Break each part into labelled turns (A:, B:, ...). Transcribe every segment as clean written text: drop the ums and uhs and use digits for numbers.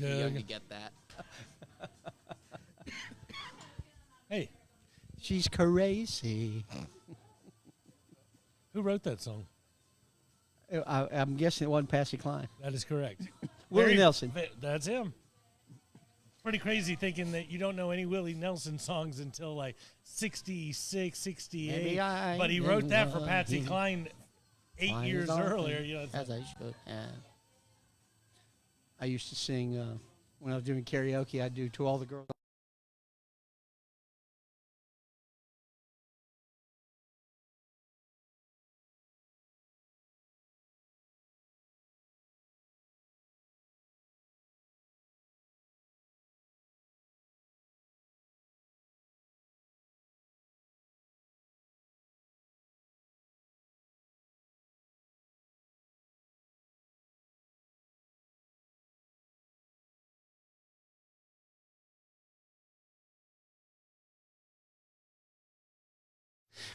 A: Too young to get that.
B: Hey,
C: she's crazy.
B: who wrote that song?
C: I'm guessing it wasn't Patsy Cline.
B: That is correct.
C: Willie Nelson.
B: That's him. Pretty crazy thinking that you don't know any Willie Nelson songs until like 66, 68.
C: Maybe I
B: but he wrote that for Patsy
C: him.
B: Cline 8
C: Cline
B: years
C: is all
B: earlier.
C: things
B: You know, it's
C: as
B: like,
C: I should have. I used to sing when I was doing karaoke. I'd do To All the Girls.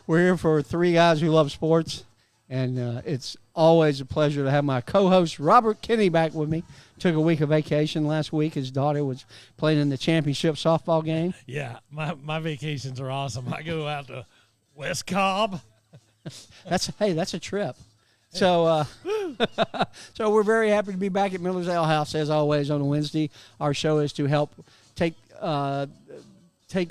C: We're here for Three Guys Who Love Sports, and it's always a pleasure to have my co-host Robert Kinney back with me. Took a week of vacation last week. His daughter was playing in the championship softball game.
B: yeah, my vacations are awesome. I go out to West Cobb.
C: That's a trip. So, so we're very happy to be back at Miller's Ale House as always on a Wednesday. Our show is to help take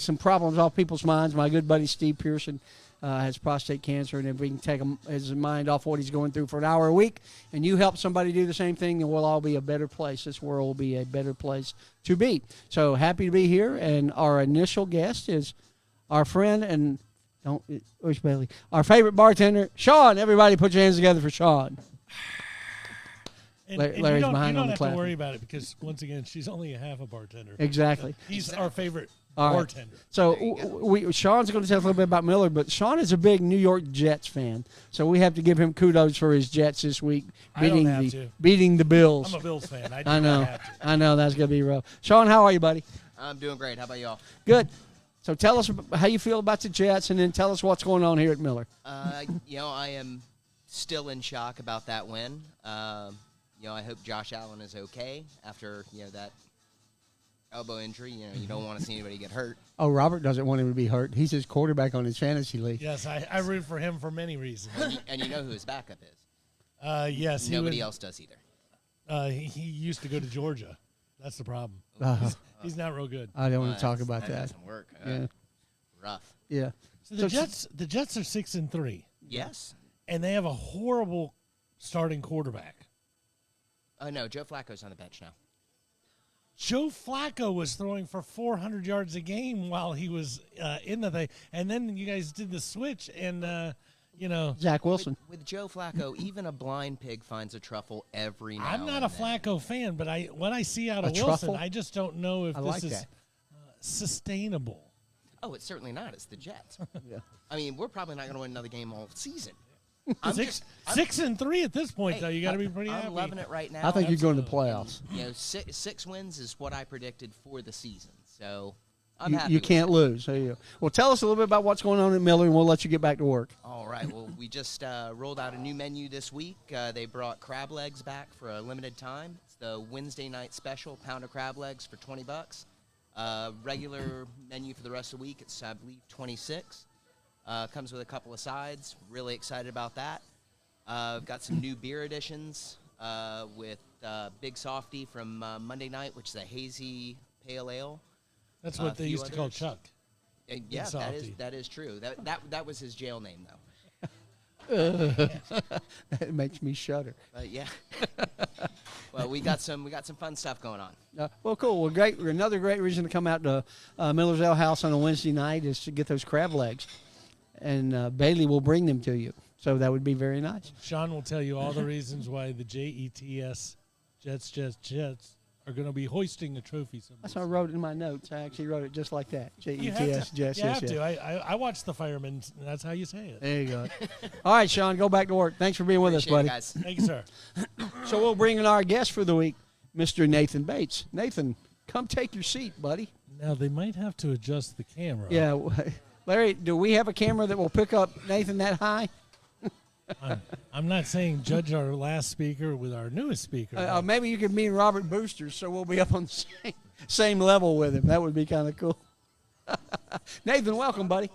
C: some problems off people's minds. My good buddy Steve Pearson has prostate cancer, and if we can take his mind off what he's going through for an hour a week, and you help somebody do the same thing, then we'll all be a better place. This world will be a better place to be. So happy to be here, and our initial guest is our friend and our favorite bartender, Sean. Everybody put your hands together for Sean.
B: And
C: Larry's
B: you
C: behind
B: don't,
C: on the
B: have to
C: platform.
B: worry about it because, once again, she's only a half a bartender.
C: Exactly.
B: He's our favorite
C: All right.
B: bartender.
C: So Sean's going to tell us a little bit about Miller, but Sean is a big New York Jets fan, so we have to give him kudos for his Jets this week,
B: I don't have to.
C: beating the Bills.
B: I'm a Bills fan. I do
C: I know,
B: not have to.
C: I know that's going to be rough. Sean, how are you, buddy?
A: I'm doing great. How about y'all?
C: Good. So tell us how you feel about the Jets, and then tell us what's going on here at Miller.
A: I am still in shock about that win. I hope Josh Allen is okay after, that elbow injury. You don't want to see anybody get hurt.
C: Oh, Robert doesn't want him to be hurt. He's his quarterback on his fantasy league.
B: Yes, I root for him for many reasons.
A: And you know who his backup is.
B: Yes,
A: Nobody else does either.
B: He used to go to Georgia. That's the problem. He's not real good.
C: I don't want to talk about
A: That
C: that.
A: doesn't work.
C: Yeah.
A: Rough.
C: Yeah.
B: So the Jets are 6-3,
A: Yes.
B: and they have a horrible starting quarterback.
A: Oh, no, Joe Flacco's on the bench now.
B: Joe Flacco was throwing for 400 yards a game while he was in the thing, and then you guys did the switch, and
C: Zach Wilson.
A: With Joe Flacco, even a blind pig finds a truffle every now
B: I'm not
A: and
B: a
A: then.
B: Flacco fan, but what I see out
C: A
B: of Wilson,
C: truffle?
B: I just don't know if
C: I
B: this
C: like
B: is
C: that.
B: sustainable.
A: Oh, it's certainly not. It's the Jets.
C: Yeah.
A: I mean, we're probably not going to win another game all season.
B: 6-3 at this point, though. You got to be pretty happy.
A: I'm loving it right now.
C: I think you're going to the playoffs.
A: Six wins is what I predicted for the season. So I'm happy.
C: You
A: with
C: can't
A: it.
C: lose. There you go. Well, tell us a little bit about what's going on at Miller, and we'll let you get back to work.
A: All right. Well, we just rolled out a new menu this week. They brought crab legs back for a limited time. It's the Wednesday night special, pound of crab legs for $20. Regular menu for the rest of the week, it's, I believe, $26. Comes with a couple of sides. Really excited about that. Got some new beer additions with Big Softy from Monday night, which is a hazy pale ale.
B: That's what they
A: few
B: used to call
A: others.
B: Chuck.
A: Yeah,
B: Softy.
A: that is true. That was his jail name, though.
C: It makes me shudder.
A: But yeah. Well, we got some fun stuff going on.
C: Well, cool. Well, great. Another great reason to come out to Miller's Ale House on a Wednesday night is to get those crab legs, and Bailey will bring them to you. So that would be very nice.
B: Sean will tell you all the reasons why the Jets are going to be hoisting a trophy someday.
C: That's how I wrote it in my notes. I actually wrote it just like that.
B: You have
C: Jets,
B: to.
C: Jets,
B: You have
C: yes.
B: to. I watched The Fireman, and that's how you say it.
C: There you go. All right, Sean, go back to work. Thanks for being with us,
A: Appreciate
C: buddy.
A: it, guys.
B: Thank you, sir.
C: So we'll bring in our guest for the week, Mr. Nathan Bates. Nathan, come take your seat, buddy.
B: Now, they might have to adjust the camera.
C: Yeah. Larry, do we have a camera that will pick up Nathan that high?
B: I'm not saying judge our last speaker with our newest speaker.
C: Maybe you could meet Robert Boosters, so we'll be up on the same level with him. That would be kind of cool. Nathan, welcome, buddy.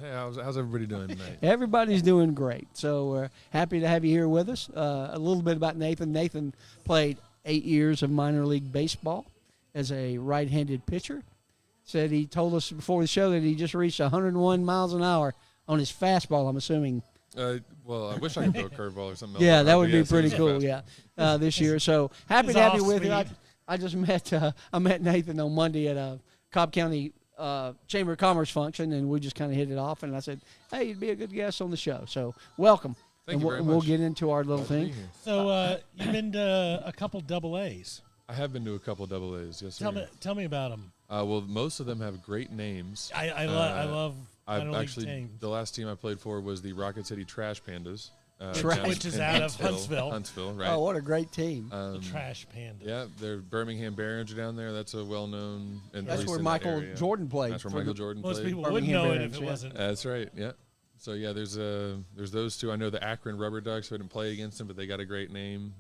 D: Hey, how's everybody doing tonight?
C: Everybody's doing great. So we're happy to have you here with us. A little bit about Nathan. Nathan played 8 years of minor league baseball as a right-handed pitcher. Said he told us before the show that he just reached 101 miles an hour on his fastball, I'm assuming.
D: Well, I wish I could throw a curveball or something.
C: Yeah,
D: else.
C: that would be
D: Yes,
C: pretty
D: it's
C: cool.
D: fast.
C: Yeah, this year. So happy
B: His
C: to have you
B: off
C: with you.
B: speed.
C: I just met Nathan on Monday at a Cobb County Chamber of Commerce function, and we just kind of hit it off. And I said, "Hey, you'd be a good guest on the show." So welcome.
D: Thank you very
C: We'll
D: much.
C: get into our little
D: Glad to be
C: thing.
D: here.
B: So you've been to a couple double A's.
D: I have been to a couple double A's. Yes, sir.
B: Tell me about them.
D: Well, most of them have great names.
B: I love
D: I've
B: minor league
D: actually
B: teams.
D: the last team I played for was the Rocket City Trash Pandas,
C: Which
B: is
D: in
B: out of Huntsville.
D: Huntsville, right?
C: Oh, what a great team!
B: The Trash Panda.
D: Yeah, they're Birmingham Barons are down there. That's a well-known. And
C: That's where Michael Jordan played.
D: That's where
C: for
D: Michael
C: the-
D: Jordan
B: Most
D: played.
B: people wouldn't
C: Birmingham
B: know it
C: Barons,
B: if it
C: yeah.
B: wasn't.
D: That's right. Yeah. So yeah, there's those two. I know the Akron Rubber Ducks. I didn't play against them, but they got a great name.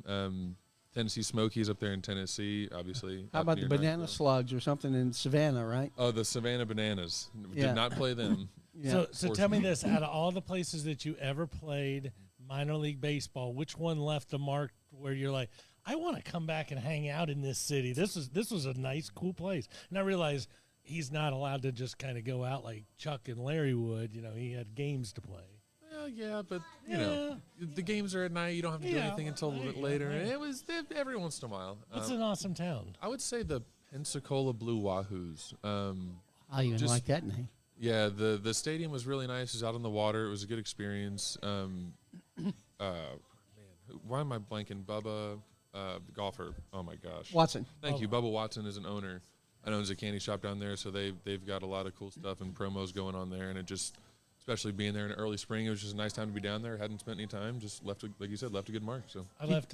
D: Tennessee Smokies up there in Tennessee, obviously.
C: How
D: up
C: about the
D: near
C: Banana
D: Knoxville.
C: Slugs or something in Savannah, right?
D: Oh, the Savannah Bananas.
C: Yeah.
D: Did not play them.
C: Yeah.
B: So tell me this: out of all the places that you ever played minor league baseball, which one left a mark where you're like, I want to come back and hang out in this city? This was a nice, cool place. And I realize he's not allowed to just kind of go out like Chuck and Larry would. You know, he had games to play.
D: Well, yeah, but you know, the games are at night. You don't have to do
B: Yeah,
D: anything until a little bit
B: there you go,
D: later.
B: yeah.
D: It was every once in a while.
B: It's an awesome town.
D: I would say the Pensacola Blue Wahoos.
C: I even
D: just-
C: like that name.
D: Yeah, the stadium was really nice. It was out on the water. It was a good experience. Man, why am I blanking? Bubba, the golfer. Oh my gosh.
C: Watson.
D: Thank you. Bubba Watson is an owner. I know there's a candy shop down there, so they've got a lot of cool stuff and promos going on there, and it just, especially being there in early spring, it was just a nice time to be down there. Hadn't spent any time, just left, like you said, left a good mark. So.
B: I lived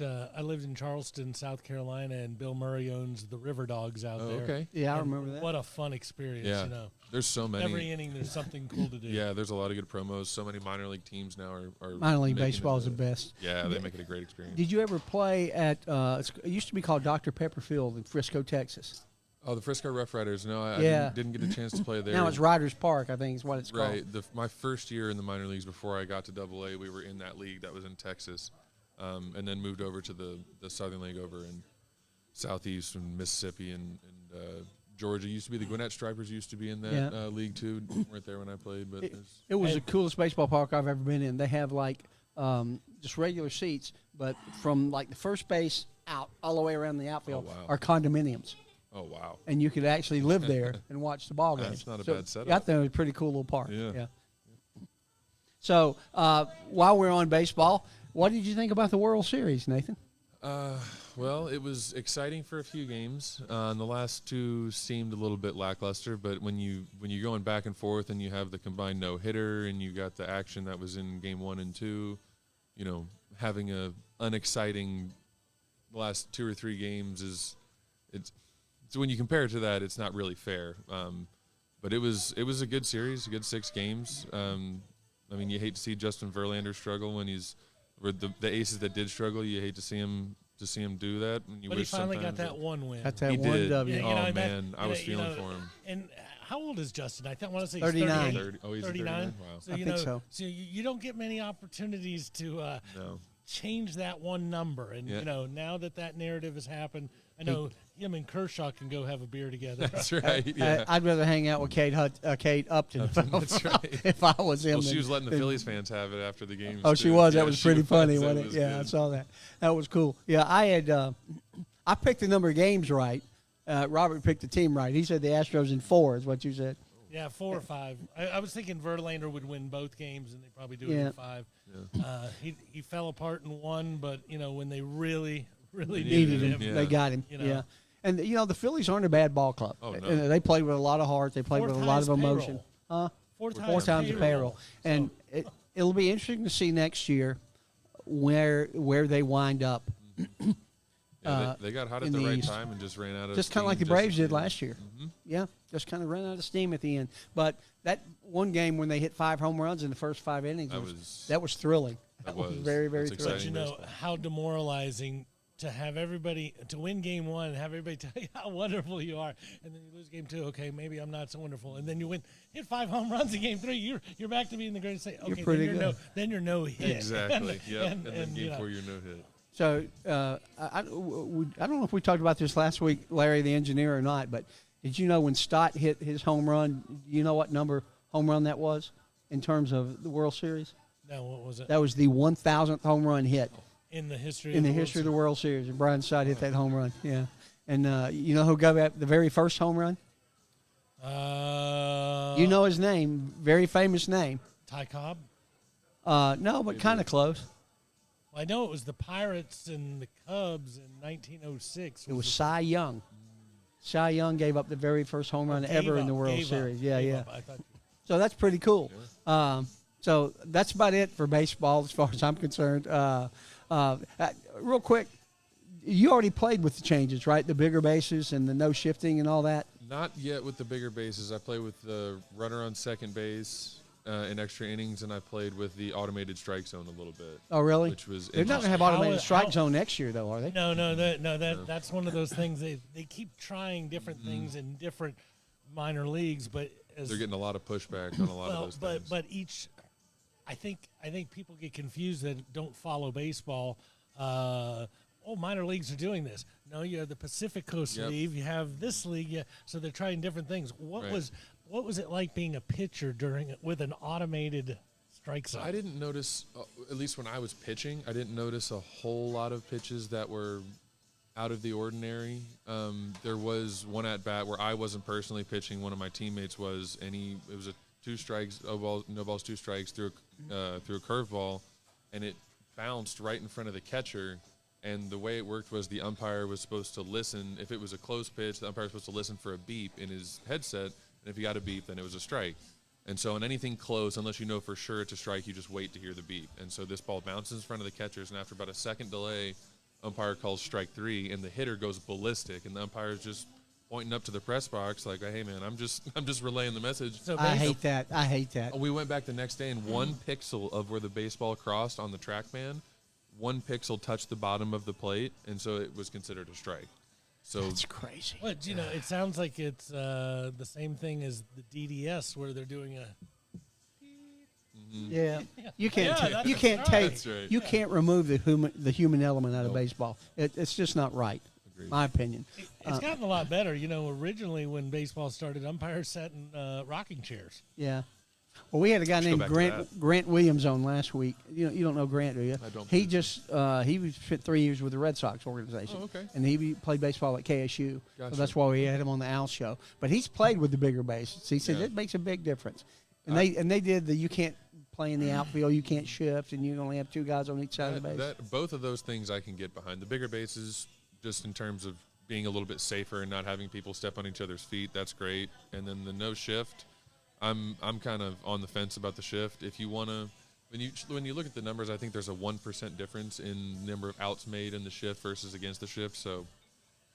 B: in Charleston, South Carolina, and Bill Murray owns the River Dogs out
D: Oh,
B: there.
D: okay.
C: Yeah, I
B: And
C: remember that.
B: What a fun experience!
D: Yeah.
B: You know,
D: There's so many.
B: every inning there's something cool to do.
D: Yeah, there's a lot of good promos. So many minor league teams now are
C: Minor league
D: making
C: baseball
D: it
C: is the best.
D: Yeah, they make it a great experience.
C: Did you ever play at? It used to be called Dr. Pepper Field in Frisco, Texas.
D: Oh, the Frisco Rough Riders. No, I
C: Yeah.
D: didn't get a chance to play there.
C: Now it's Riders Park, I think is what it's
D: Right.
C: called.
D: My first year in the minor leagues before I got to Double A, we were in that league that was in Texas, and then moved over to the Southern League over in Southeast and Mississippi and Georgia. Used to be the Gwinnett Stripers used to be in that
C: Yeah.
D: league too. Weren't there when I played, but
C: It was the coolest baseball park I've ever been in. They have like just regular seats, but from like the first base out all the way around the outfield
D: wow.
C: are condominiums.
D: oh wow.
C: And you could actually live there and watch the ball games.
D: That's not a
C: So
D: bad setup.
C: I thought it was a pretty cool little park.
D: Yeah.
C: So while we're on baseball, what did you think about the World Series, Nathan?
D: Well, it was exciting for a few games. And the last two seemed a little bit lackluster, but when you're going back and forth and you have the combined no hitter and you got the action that was in game 1 and 2, you know, having a unexciting last 2 or 3 games so when you compare it to that, it's not really fair. But it was a good series, a good 6 games. I mean, you hate to see Justin Verlander struggle when he's the aces that did struggle. You hate to see him do that. And you
B: But he
D: wish
B: finally got
D: sometimes
B: that one win.
C: That's that
D: He
C: one
D: did.
C: W.
B: Yeah,
D: Oh,
B: you know,
D: man, I was
B: you
D: feeling
B: know,
D: for him.
B: And how old is Justin? I want to say
C: 39.
B: He's
D: 30. Oh, he's
B: 39.
D: 39? Wow.
B: So
C: I
B: you
C: think
B: know,
C: so.
B: so you don't get many opportunities to
D: No.
B: change that one number. And
D: Yeah.
B: you know, now that narrative has happened, I know him and Kershaw can go have a beer together.
D: That's right. Yeah.
C: I'd rather hang out with Kate Upton
D: That's right.
C: if I was him.
D: Well, she
C: than-
D: was letting the
C: than-
D: Phillies fans have it after the game.
C: Oh, she was. That was pretty funny,
D: That
C: wasn't it?
D: was
C: Yeah, I
D: good.
C: saw that. That was cool. Yeah, I had. I picked the number of games right. Robert picked the team right. He said the Astros in 4 is what you said.
B: Yeah, 4 or 5. I was thinking Verlander would win both games, and they probably do it
C: Yeah.
B: in 5. He fell apart in 1, but you know when they really
C: Needed him.
D: Yeah.
C: They got him.
B: You know.
C: Yeah. And you know the Phillies aren't a bad ball club.
D: Oh, no.
C: And they played with a lot of heart. They played
B: 4
C: with a lot of
B: times
C: emotion.
B: payroll. 4
C: 4 times the payroll. And it'll be interesting to see next year where they wind up.
D: Yeah, they got hot
C: in
D: at the
C: the
D: right
C: East.
D: time and just ran out of
C: Just kind of like the
D: steam
C: Braves
D: as
C: did
D: they-
C: last year.
D: Mhm.
C: Yeah, just kind of ran out of steam at the end. But that one game when they hit 5 home runs in the first 5 innings,
D: That was
C: that was thrilling.
D: That was
C: very, very
D: That's
C: thrilling.
B: But you
D: exciting
B: know
D: baseball.
B: how demoralizing to have everybody to win game one and have everybody tell you how wonderful you are, and then you lose game two. Okay, maybe I'm not so wonderful, and then you hit 5 home runs in game three. You're back to being the greatest. Say, okay,
C: pretty
B: then
C: good.
B: then you're no hit.
D: Exactly. Yep. And then
B: and, you
D: game
B: know,
D: 4, you're no hit.
C: So I don't know if we talked about this last week, Larry, the engineer, or not, but did you know when Stott hit his home run, do you know what number home run that was in terms of the World Series?
B: No, what was it
C: That was the 1,000th home run hit
B: in the history?
C: in
B: of
C: the
B: the
C: history of the
B: World
C: World Series. And Brian Stott hit that home run, yeah. And you know who got the very first home run?
B: Series?
C: You know his name, very famous name.
B: Ty Cobb.
C: No, but kind of close.
B: Well, I know it was the Pirates and the Cubs in 1906.
C: It was Cy Young. Cy Young gave up the very first home run ever in the World Series. Yeah, yeah.
B: I thought,
C: So that's pretty cool. So that's about it for baseball as far as I'm concerned. Real quick, you already played with the changes, right? The bigger bases and the no shifting and all that.
D: Not yet with the bigger bases. I play with the runner on second base in extra innings, and I played with the automated strike zone a little bit.
C: Oh, really?
D: Which was
C: They're not going to have
B: How-
C: automated strike
B: how-
C: zone next year, though, are they?
B: that's one of those things. They keep trying different things in different minor leagues, but as
D: They're getting a lot of pushback on a lot of those things.
B: but each, I think people get confused that don't follow baseball. Minor leagues are doing this. No, you have the Pacific Coast
D: Yep.
B: League. You have this league. Yeah, so they're trying different things. What
D: Right.
B: was it like being a pitcher with an automated strike zone?
D: I didn't notice, at least when I was pitching, I didn't notice a whole lot of pitches that were out of the ordinary. There was one at bat where I wasn't personally pitching. One of my teammates was, and it was a 2 strikes, no balls, 2 strikes through a curveball, and it bounced right in front of the catcher. And the way it worked was the umpire was supposed to listen. If it was a close pitch, the umpire was supposed to listen for a beep in his headset. And if he got a beep, then it was a strike. And so on anything close, unless you know for sure it's a strike, you just wait to hear the beep. And so this ball bounces in front of the catchers, and after about a second delay, umpire calls strike 3, and the hitter goes ballistic, and the umpire is just pointing up to the press box like, "Hey man, I'm just relaying the message."
B: So
C: I
B: basically-
C: hate that.
D: We went back the next day, and 1 pixel of where the baseball crossed on the TrackMan, 1 pixel touched the bottom of the plate, and so it was considered a strike. So
C: That's crazy.
B: But it sounds like it's the same thing as the DDS, where they're doing a.
C: Yeah, you can't.
B: Yeah, that's
C: you can't
B: right.
C: take.
D: That's right.
C: You can't remove the human element out of baseball. It's just not right.
D: Agreed.
C: My opinion.
B: It's gotten a lot better. Originally when baseball started, umpires sat in rocking chairs.
C: Yeah. Well, we had a guy
D: Let's go
C: named
D: back to that.
C: Grant Williams on last week. You don't know Grant, do you?
D: I don't
C: He
D: believe
C: just he spent 3 years with the Red Sox organization.
D: Oh, okay.
C: And he played baseball at KSU.
D: Gotcha.
C: So that's why we had him on the Al show. But he's played with the bigger bases. He said
D: Yeah.
C: it makes a big difference. And they did you can't play in the outfield, you can't shift, and you only have 2 guys on each side of the base.
D: Both of those things I can get behind. The bigger bases, just in terms of being a little bit safer and not having people step on each other's feet, that's great. And then the no shift, I'm kind of on the fence about the shift. If you want to, when you look at the numbers, I think there's a 1% difference in number of outs made in the shift versus against the shift. So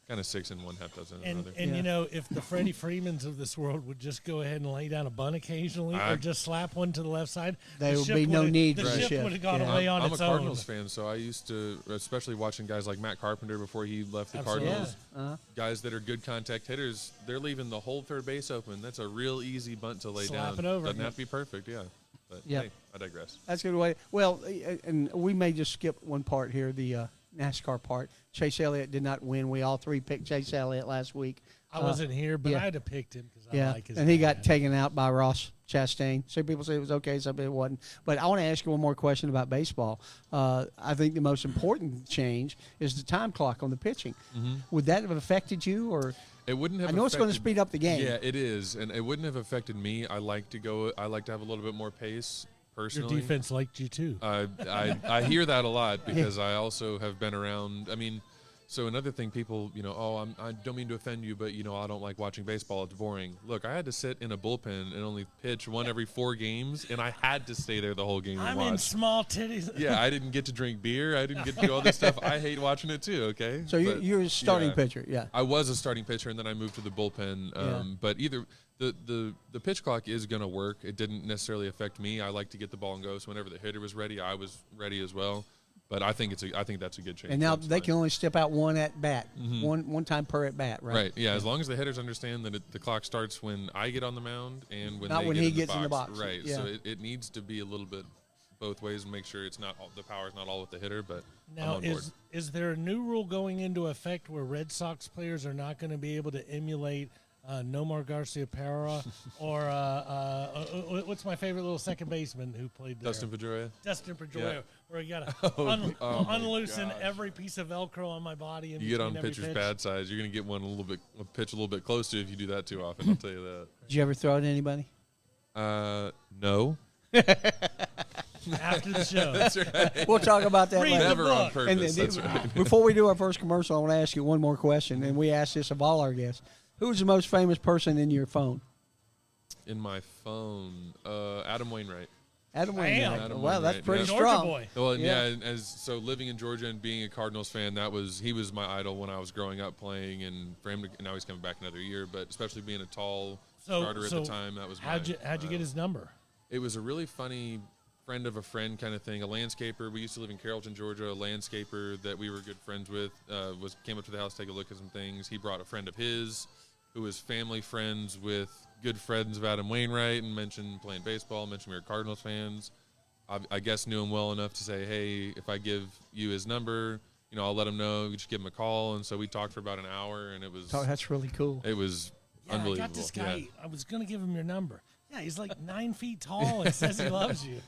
D: kind of 6 and 1/2 dozen
B: And
D: another.
B: and
C: Yeah.
B: if the Freddie Freemans of this world would just go ahead and lay down a bunt occasionally,
D: I-
B: or just slap one to the left side,
C: There
B: the
C: would
B: ship
C: be no
B: would've-
C: need
B: the
C: for a
B: ship
C: shift.
B: would have gone
C: Yeah.
B: away on
D: I'm a
B: its
D: Cardinals
B: own.
D: fan, so I used to, especially watching guys like Matt Carpenter before he left the
B: Absolutely.
D: Cardinals.
C: Uh-huh.
D: Guys that are good contact hitters, they're leaving the whole third base open. That's a real easy bunt to lay
B: Slap
D: down.
B: it over.
D: Doesn't have to be perfect, yeah. But
C: Yep.
D: hey, I digress.
C: That's a good way. Well, and we may just skip one part here, the NASCAR part. Chase Elliott did not win. We all 3 picked Chase Elliott last week.
B: I wasn't here, but
C: yeah.
B: I had to pick him because
C: Yeah,
B: I like his.
C: and he got
B: dad.
C: taken out by Ross Chastain. Some people say it was okay, some people it wasn't. But I want to ask you one more question about baseball. I think the most important change is the time clock on the pitching. Would that have affected you, or
D: It wouldn't have.
C: I know it's going to
D: affected-
C: speed up the game?
D: Yeah, it is, and it wouldn't have affected me. I like to have a little bit more pace
B: Your
D: personally.
B: defense liked you too.
D: I hear that a lot because I also have been around. I mean, So another thing, people, I don't mean to offend you, but I don't like watching baseball. It's boring. Look, I had to sit in a bullpen and only pitch one every 4 games, and I had to stay there the whole game and
B: I'm
D: watch.
B: in small titties.
D: Yeah, I didn't get to drink beer. I didn't get to do all this stuff. I hate watching it too. Okay.
C: So
D: But,
C: you're a starting
D: yeah.
C: pitcher, yeah.
D: I was a starting pitcher, and then I moved to the bullpen. But either the pitch clock is going to work. It didn't necessarily affect me. I like to get the ball and go. So whenever the hitter was ready, I was ready as well. But I think that's a good change.
C: And now
D: That's
C: they
D: fine.
C: can only step out one at bat, one time per at bat, right?
D: Right. Yeah. As long as the hitters understand that the clock starts when I get on the mound and when
C: Not
D: they
C: when
D: get
C: he
D: in the
C: gets in the box.
D: Right.
C: Yeah.
D: So it needs to be a little bit both ways and make sure it's not all, the power's not all with the hitter. But I'm
B: Now,
D: on board.
B: is there a new rule going into effect where Red Sox players are not going to be able to emulate Nomar Garciaparra or what's my favorite little second baseman who played there?
D: Dustin Pedroia.
B: Dustin Pedroia,
D: Yeah.
B: where you got
D: Oh
B: to
D: my
B: unloosen
D: gosh.
B: every piece of Velcro on my body. In
D: You get on
B: between every
D: pitcher's
B: pitch.
D: bad size, you're gonna get one a pitch a little bit close to if you do that too often. I'll tell you that.
C: Did you ever throw it at anybody?
D: No.
B: After the show.
D: That's right.
C: We'll talk about that
B: Read
C: later.
B: the
D: Never on
B: book.
D: purpose.
C: then-
D: That's right.
C: Before we do our first commercial, I want to ask you one more question, and we ask this of all our guests. Who's the most famous person in your phone?
D: In my phone, Adam Wainwright.
C: Adam
B: Bam.
C: Wainwright.
D: Adam
C: Wow, that's
D: Wainwright,
C: pretty
D: yeah.
B: Georgia
C: strong.
B: boy.
D: Well, and
C: Yeah.
D: yeah, so living in Georgia and being a Cardinals fan, he was my idol when I was growing up playing, and for him to, now he's coming back another year, but especially being a tall starter at the time, that was
B: how'd you get his number?
D: It was a really funny friend of a friend kind of thing. A landscaper. We used to live in Carrollton, Georgia. A landscaper that we were good friends with came up to the house to take a look at some things. He brought a friend of his who was family friends with good friends of Adam Wainwright and mentioned playing baseball, mentioned we were Cardinals fans. I guess knew him well enough to say, hey, if I give you his number, I'll let him know. You just give him a call. And so we talked for about an hour, and it was
C: Oh, that's really cool.
B: Yeah,
D: unbelievable.
B: I got this guy.
D: Yeah.
B: I was going to give him your number. Yeah, he's like 9 feet tall and says he loves you.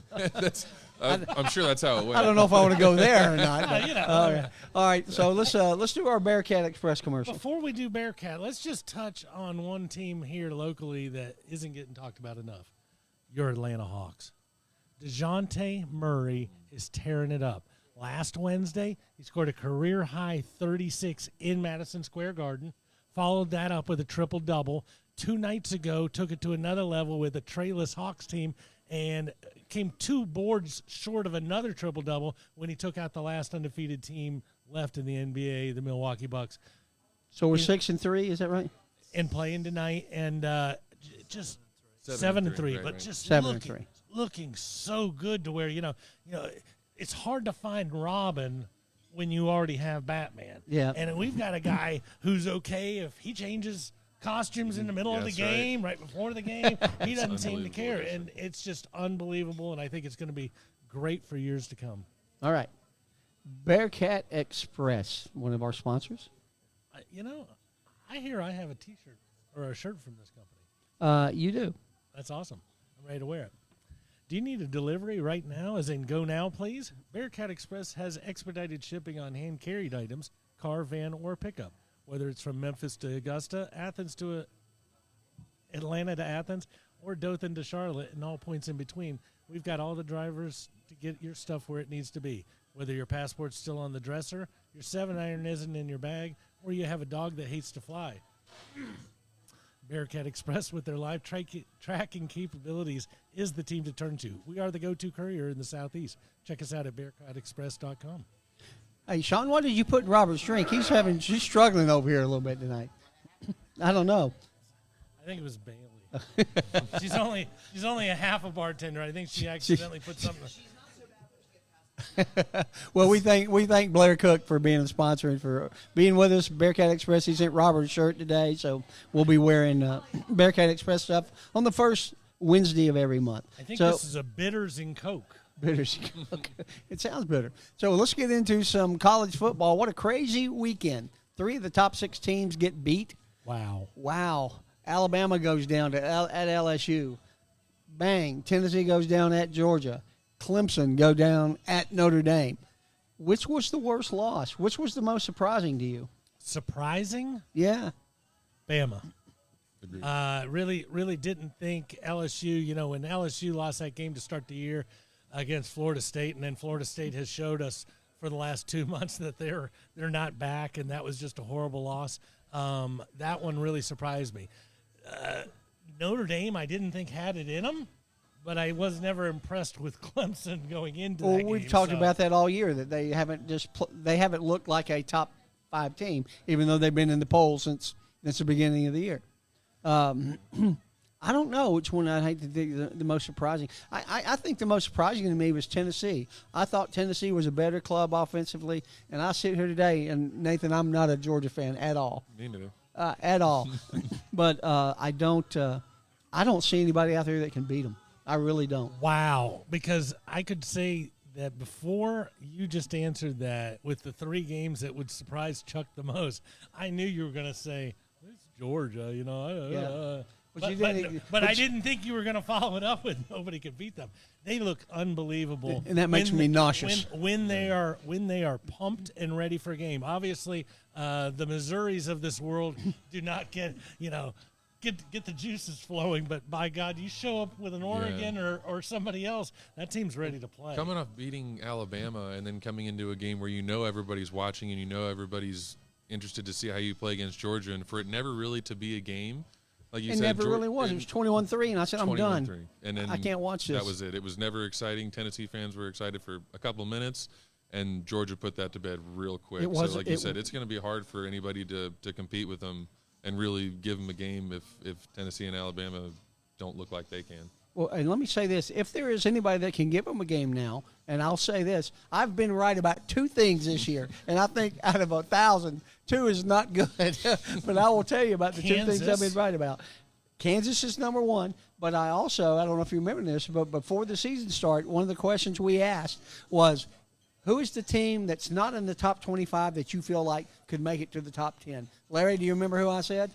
D: I'm sure that's how it went.
C: I don't know if I want to go there or not.
B: Yeah, you know.
C: All right, so let's do our Bearcat Express commercial.
B: Before we do Bearcat, let's just touch on one team here locally that isn't getting talked about enough. Your Atlanta Hawks. DeJounte Murray is tearing it up. Last Wednesday, he scored a career-high 36 in Madison Square Garden, followed that up with a triple-double. 2 nights ago, took it to another level with a trayless Hawks team and came 2 boards short of another triple-double when he took out the last undefeated team left in the NBA, the Milwaukee Bucks.
C: So we're 6-3, is that right?
B: And playing tonight, and just
D: 7-3,
B: 7-3,
D: right,
B: but
D: right.
B: just
C: 7-3.
B: looking so good to where it's hard to find Robin when you already have Batman.
C: Yeah.
B: And we've got a guy who's okay if he changes costumes in the middle of the
D: That's right.
B: game, right before the game. He doesn't seem to
D: unbelievable,
B: care,
D: isn't
B: and it's just unbelievable. And I think it's going to be great for years to come.
C: All right. Bearcat Express, one of our sponsors.
B: I hear I have a T-shirt or a shirt from this company.
C: You do.
B: That's awesome. I'm ready to wear it. Do you need a delivery right now, as in go now, please? Bearcat Express has expedited shipping on hand-carried items, car, van, or pickup. Whether it's from Memphis to Augusta, Athens to Atlanta to Athens, or Dothan to Charlotte, and all points in between, we've got all the drivers to get your stuff where it needs to be. Whether your passport's still on the dresser, your 7-iron isn't in your bag, or you have a dog that hates to fly. Bearcat Express, with their live tracking capabilities, is the team to turn to. We are the go-to courier in the Southeast. Check us out at bearcatexpress.com.
C: Hey, Sean, what did you put in Robert's drink? He's struggling over here a little bit tonight. I don't know.
B: I think it was Bailey. she's only a half a bartender. I think she accidentally put something.
C: Well, we thank Blair Cook for being a sponsor and for being with us. Bearcat Express, he sent Robert a shirt today, so we'll be wearing Bearcat Express stuff on the first Wednesday of every month.
B: I think
C: so,
B: this is a bitters and Coke.
C: bitters. It sounds bitter. So let's get into some college football. What a crazy weekend. 3 of the top 6 teams get beat. Wow. Alabama goes down at LSU. Bang. Tennessee goes down at Georgia. Clemson go down at Notre Dame. Which was the worst loss? Which was the most surprising to you?
B: Surprising?
C: Yeah.
B: Bama.
D: Agreed.
B: Really didn't think LSU, when LSU lost that game to start the year against Florida State, and then Florida State has showed us for the last 2 months that they're not back, and that was just a horrible loss. That one really surprised me. Notre Dame, I didn't think had it in them, but I was never impressed with Clemson going into that game.
C: We've talked
B: so-
C: about that all year, that they haven't they haven't looked like a top 5 team, even though they've been in the poll since the beginning of the year. I don't know which one I'd hate to think the most surprising. I think the most surprising to me was Tennessee. I thought Tennessee was a better club offensively, and I sit here today, and Nathan, I'm not a Georgia fan at all.
D: Me neither.
C: At all. But I don't see anybody out there that can beat them. I really don't.
B: Wow, because I could say that before you just answered that with the 3 games that would surprise Chuck the most, I knew you were going to say, it's Georgia, you know.
C: Yeah.
B: But,
C: you didn't-
B: I didn't think you were going to follow it up with nobody could beat them. They look unbelievable,
C: And that makes me nauseous.
B: when they are pumped and ready for a game. Obviously, the Missouris of this world do not get the juices flowing. But by God, you show up with an Oregon or somebody else, that team's ready to play.
D: Coming off beating Alabama and then coming into a game where you know everybody's watching and you know everybody's interested to see how you play against Georgia, and for it never really to be a game, like you
C: It
D: said,
C: never really was. It was 21-3, and I said, I'm done.
D: 21-3. And then
C: I can't watch this.
D: That was it. It was never exciting. Tennessee fans were excited for a couple of minutes, and Georgia put that to bed real quick.
C: It was-
D: so, like you
C: it-
D: said, it's going to be hard for anybody to compete with them and really give them a game if Tennessee and Alabama don't look like they can.
C: Well, and let me say this. If there is anybody that can give them a game now, and I'll say this, I've been right about 2 things this year, and I think out of 1,000, 2 is not good. But I will tell you about the 2 things I've
B: Kansas.
C: been right about. Kansas is number 1, but I don't know if you remember this, but before the season started, one of the questions we asked was, who is the team that's not in the top 25 that you feel like could make it to the top 10? Larry, do you remember who I said?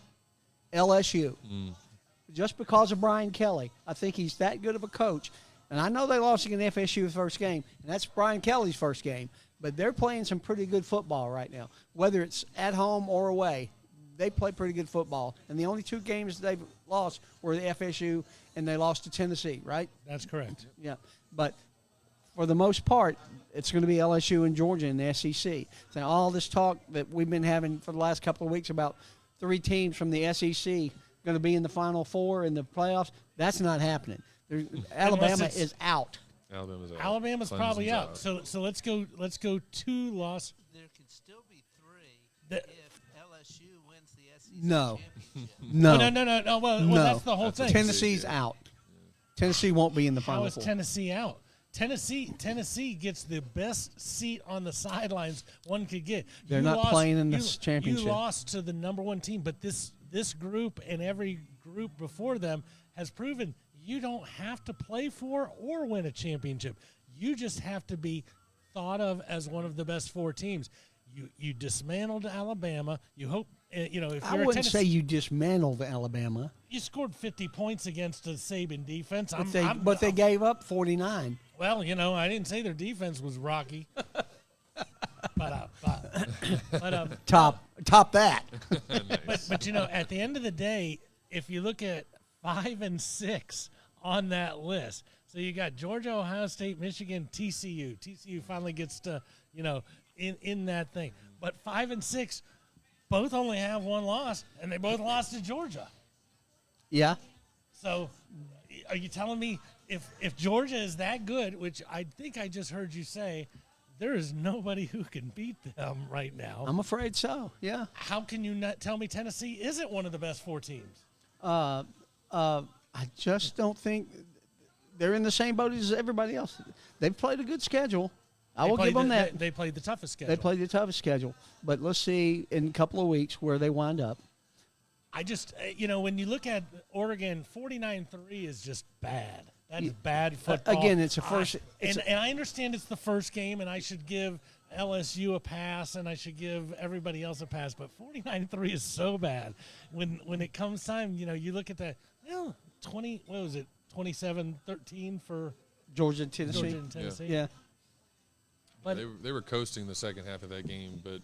C: LSU. Just because of Brian Kelly. I think he's that good of a coach. And I know they lost against FSU the first game, and that's Brian Kelly's first game. But they're playing some pretty good football right now. Whether it's at home or away, they play pretty good football. And the only 2 games they've lost were the FSU, and they lost to Tennessee, right?
B: That's correct.
C: Yeah. But for the most part, it's going to be LSU and Georgia in the SEC. So all this talk that we've been having for the last couple of weeks about 3 teams from the SEC going to be in the Final Four in the playoffs, that's not happening. Alabama
B: it's-
C: is out.
D: Alabama's out.
B: Alabama's probably
D: Clemson's
B: out. So let's go 2 loss.
E: There can still be 3
B: The-
E: if LSU wins the SEC
C: No.
E: championship.
C: No.
B: No. Well,
C: No.
B: that's the whole thing.
C: Tennessee's out. Tennessee won't be in the
B: How
C: Final
B: is
C: Four.
B: Tennessee out? Tennessee gets the best seat on the sidelines one could get.
C: They're not playing in this championship.
B: You lost to the number 1 team, but this group and every group before them has proven you don't have to play for or win a championship. You just have to be thought of as one of the best 4 teams. You dismantled Alabama. You hope if you're
C: I
B: a
C: wouldn't
B: Tennessee,
C: say you dismantled Alabama,
B: you scored 50 points against the Saban defense.
C: but they gave up 49.
B: Well, I didn't say their defense was rocky. but
C: Top that.
B: at the end of the day, if you look at 5 and 6 on that list, so you got Georgia, Ohio State, Michigan, TCU. TCU finally gets to, in that thing. But 5 and 6, both only have 1 loss, and they both lost to Georgia.
C: Yeah.
B: So, are you telling me if Georgia is that good, which I think I just heard you say, there is nobody who can beat them right now?
C: I'm afraid so. Yeah.
B: How can you not tell me Tennessee isn't one of the best 4 teams?
C: I just don't think they're in the same boat as everybody else. They've played a good schedule. I will give them that.
B: They played the toughest schedule.
C: They played the toughest schedule. But let's see in a couple of weeks where they wind up.
B: I just, when you look at Oregon, 49-3 is just bad. That's bad football.
C: Again, it's a first.
B: And I understand it's the first game, and I should give LSU a pass, and I should give everybody else a pass. But 49-3 is so bad. When it comes time, you look at that. 20. What was it? 27-13 for
C: Georgia and Tennessee.
B: Georgia and Tennessee.
C: Yeah.
B: But
D: they were coasting the second half of that game, but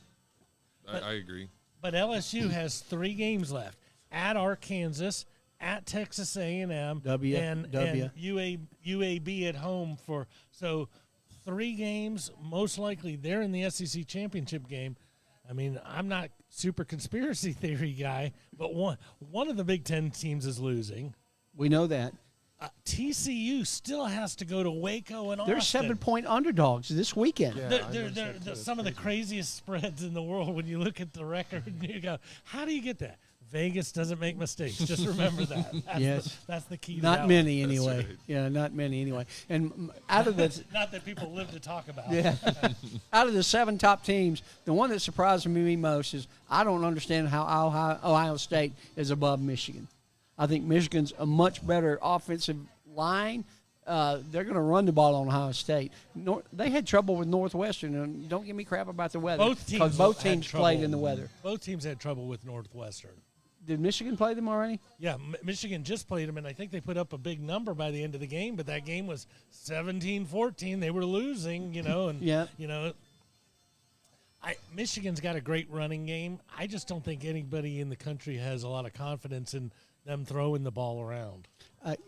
D: I agree.
B: But LSU has 3 games left: at Arkansas, at Texas A&M,
C: W.
B: and UAB at home. So 3 games. Most likely, they're in the SEC championship game. I mean, I'm not super conspiracy theory guy, but one of the Big Ten teams is losing.
C: We know that.
B: TCU still has to go to Waco and
C: They're
B: Austin.
C: 7-point underdogs this weekend.
D: Yeah.
B: They're some of the craziest spreads in the world when you look at the record and you go, how do you get that? Vegas doesn't make mistakes. Just remember that. That's the key. To
C: Not
B: that
C: many
B: one.
C: anyway.
D: right.
C: Yeah, not many anyway. And out of the
B: Not that people live to talk about.
C: yeah, out of the 7 top teams, the one that surprised me most is I don't understand how Ohio State is above Michigan. I think Michigan's a much better offensive line. They're going to run the ball on Ohio State. They had trouble with Northwestern, and don't give me crap about the weather.
B: Both teams
C: because both
B: had
C: teams
B: trouble.
C: played in the weather.
B: Both teams had trouble with Northwestern.
C: Did Michigan play them already?
B: Yeah, Michigan just played them, and I think they put up a big number by the end of the game, but that game was 17-14. They were losing, and
C: Yeah.
B: Michigan's got a great running game. I just don't think anybody in the country has a lot of confidence in them throwing the ball around.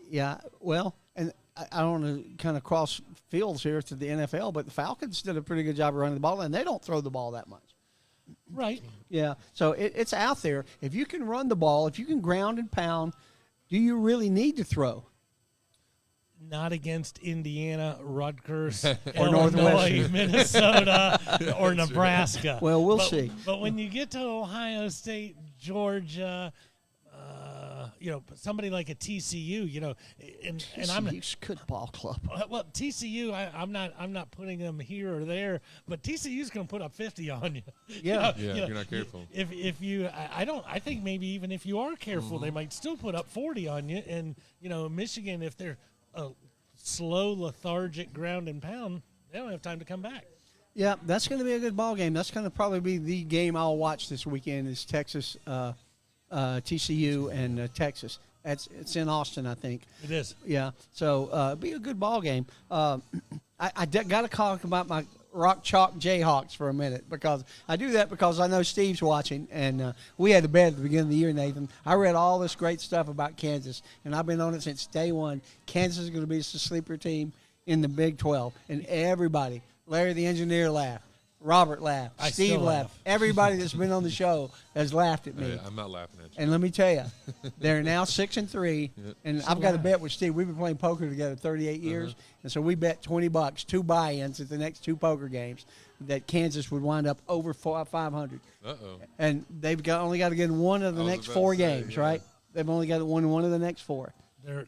C: Yeah, well, and I don't want to kind of cross fields here to the NFL, but the Falcons did a pretty good job of running the ball, and they don't throw the ball that much.
B: Right.
C: Yeah, so it's out there. If you can run the ball, if you can ground and pound, do you really need to throw?
B: Not against Indiana, Rutgers,
C: Or
B: Illinois,
C: Northwestern.
B: Minnesota, or Nebraska.
C: Well, we'll
B: But-
C: see.
B: But when you get to Ohio State, Georgia, somebody like a TCU, and I'm not.
C: TCU's good ball club.
B: Well, TCU, I'm not putting them here or there, but TCU's going to put up 50 on you.
C: Yeah.
D: Yeah, if you're not careful.
B: If you, I think maybe even if you are careful, they might still put up 40 on you. And Michigan, if they're a slow, lethargic ground and pound, they don't have time to come back.
C: Yeah, that's going to be a good ball game. That's going to probably be the game I'll watch this weekend is Texas, TCU, and Texas. It's in Austin, I think.
B: It is.
C: Yeah, so be a good ball game. I got to talk about my Rock Chalk Jayhawks for a minute because I do that because I know Steve's watching, and we had to bet at the beginning of the year, Nathan. I read all this great stuff about Kansas, and I've been on it since day one. Kansas is going to be the sleeper team in the Big 12, and everybody, Larry the engineer laughed. Robert laughed.
B: I
C: Steve
B: still
C: laughed.
B: laugh.
C: Everybody that's been on the show has laughed at me.
D: Hey, I'm not laughing at you.
C: And let me tell you, they're now 6-3, and I've got a bet with Steve. We've been playing poker together 38 years, and so we bet $20, 2 buy-ins at the next 2 poker games, that Kansas would wind up over 500.
D: Uh-oh.
C: And they've only got to get in one of the
D: I was
C: next
D: about
C: 4
D: to say,
C: games,
D: yeah.
C: right? They've only got to win one of the next 4.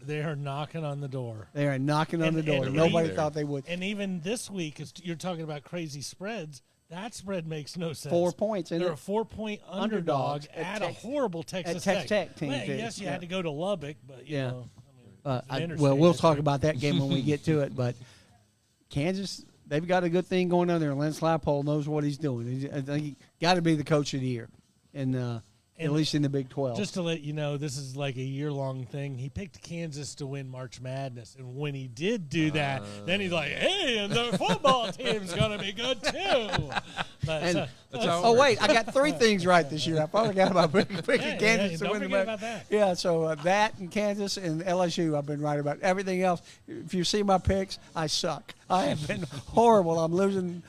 B: They are knocking on the door.
C: They are knocking on
B: And-
C: the door.
B: and
C: Nobody
D: there.
C: thought they would.
B: And even this week, as you're talking about crazy spreads, that spread makes no sense.
C: 4 points, isn't
B: They're a
C: it?
B: 4-point underdog
C: Underdogs
B: at
C: at
B: a
C: Tex-
B: horrible Texas
C: Tech team,
B: Well,
C: too.
B: yes, you
C: Yeah.
B: had to go to Lubbock, but you know, it's an interstate
C: Well, we'll talk
B: district.
C: about that game when we get to it. But Kansas, they've got a good thing going on there. Lance Leipold knows what he's doing. I think he got to be the coach of the year, and at least in the Big 12.
B: Just to let you know, this is like a year-long thing. He picked Kansas to win March Madness, and when he did do that, then he's like, "Hey, and the football team's gonna be good too." But,
C: And-
D: That's how it
C: Oh
D: works.
C: wait, I got 3 things right this year. I probably got about picking
B: Yeah,
C: Kansas to
B: don't
C: win the
B: forget
C: match.
B: about that.
C: Yeah, so that and Kansas and LSU, I've been right about. Everything else, if you see my picks, I suck. I have been horrible. I'm losing.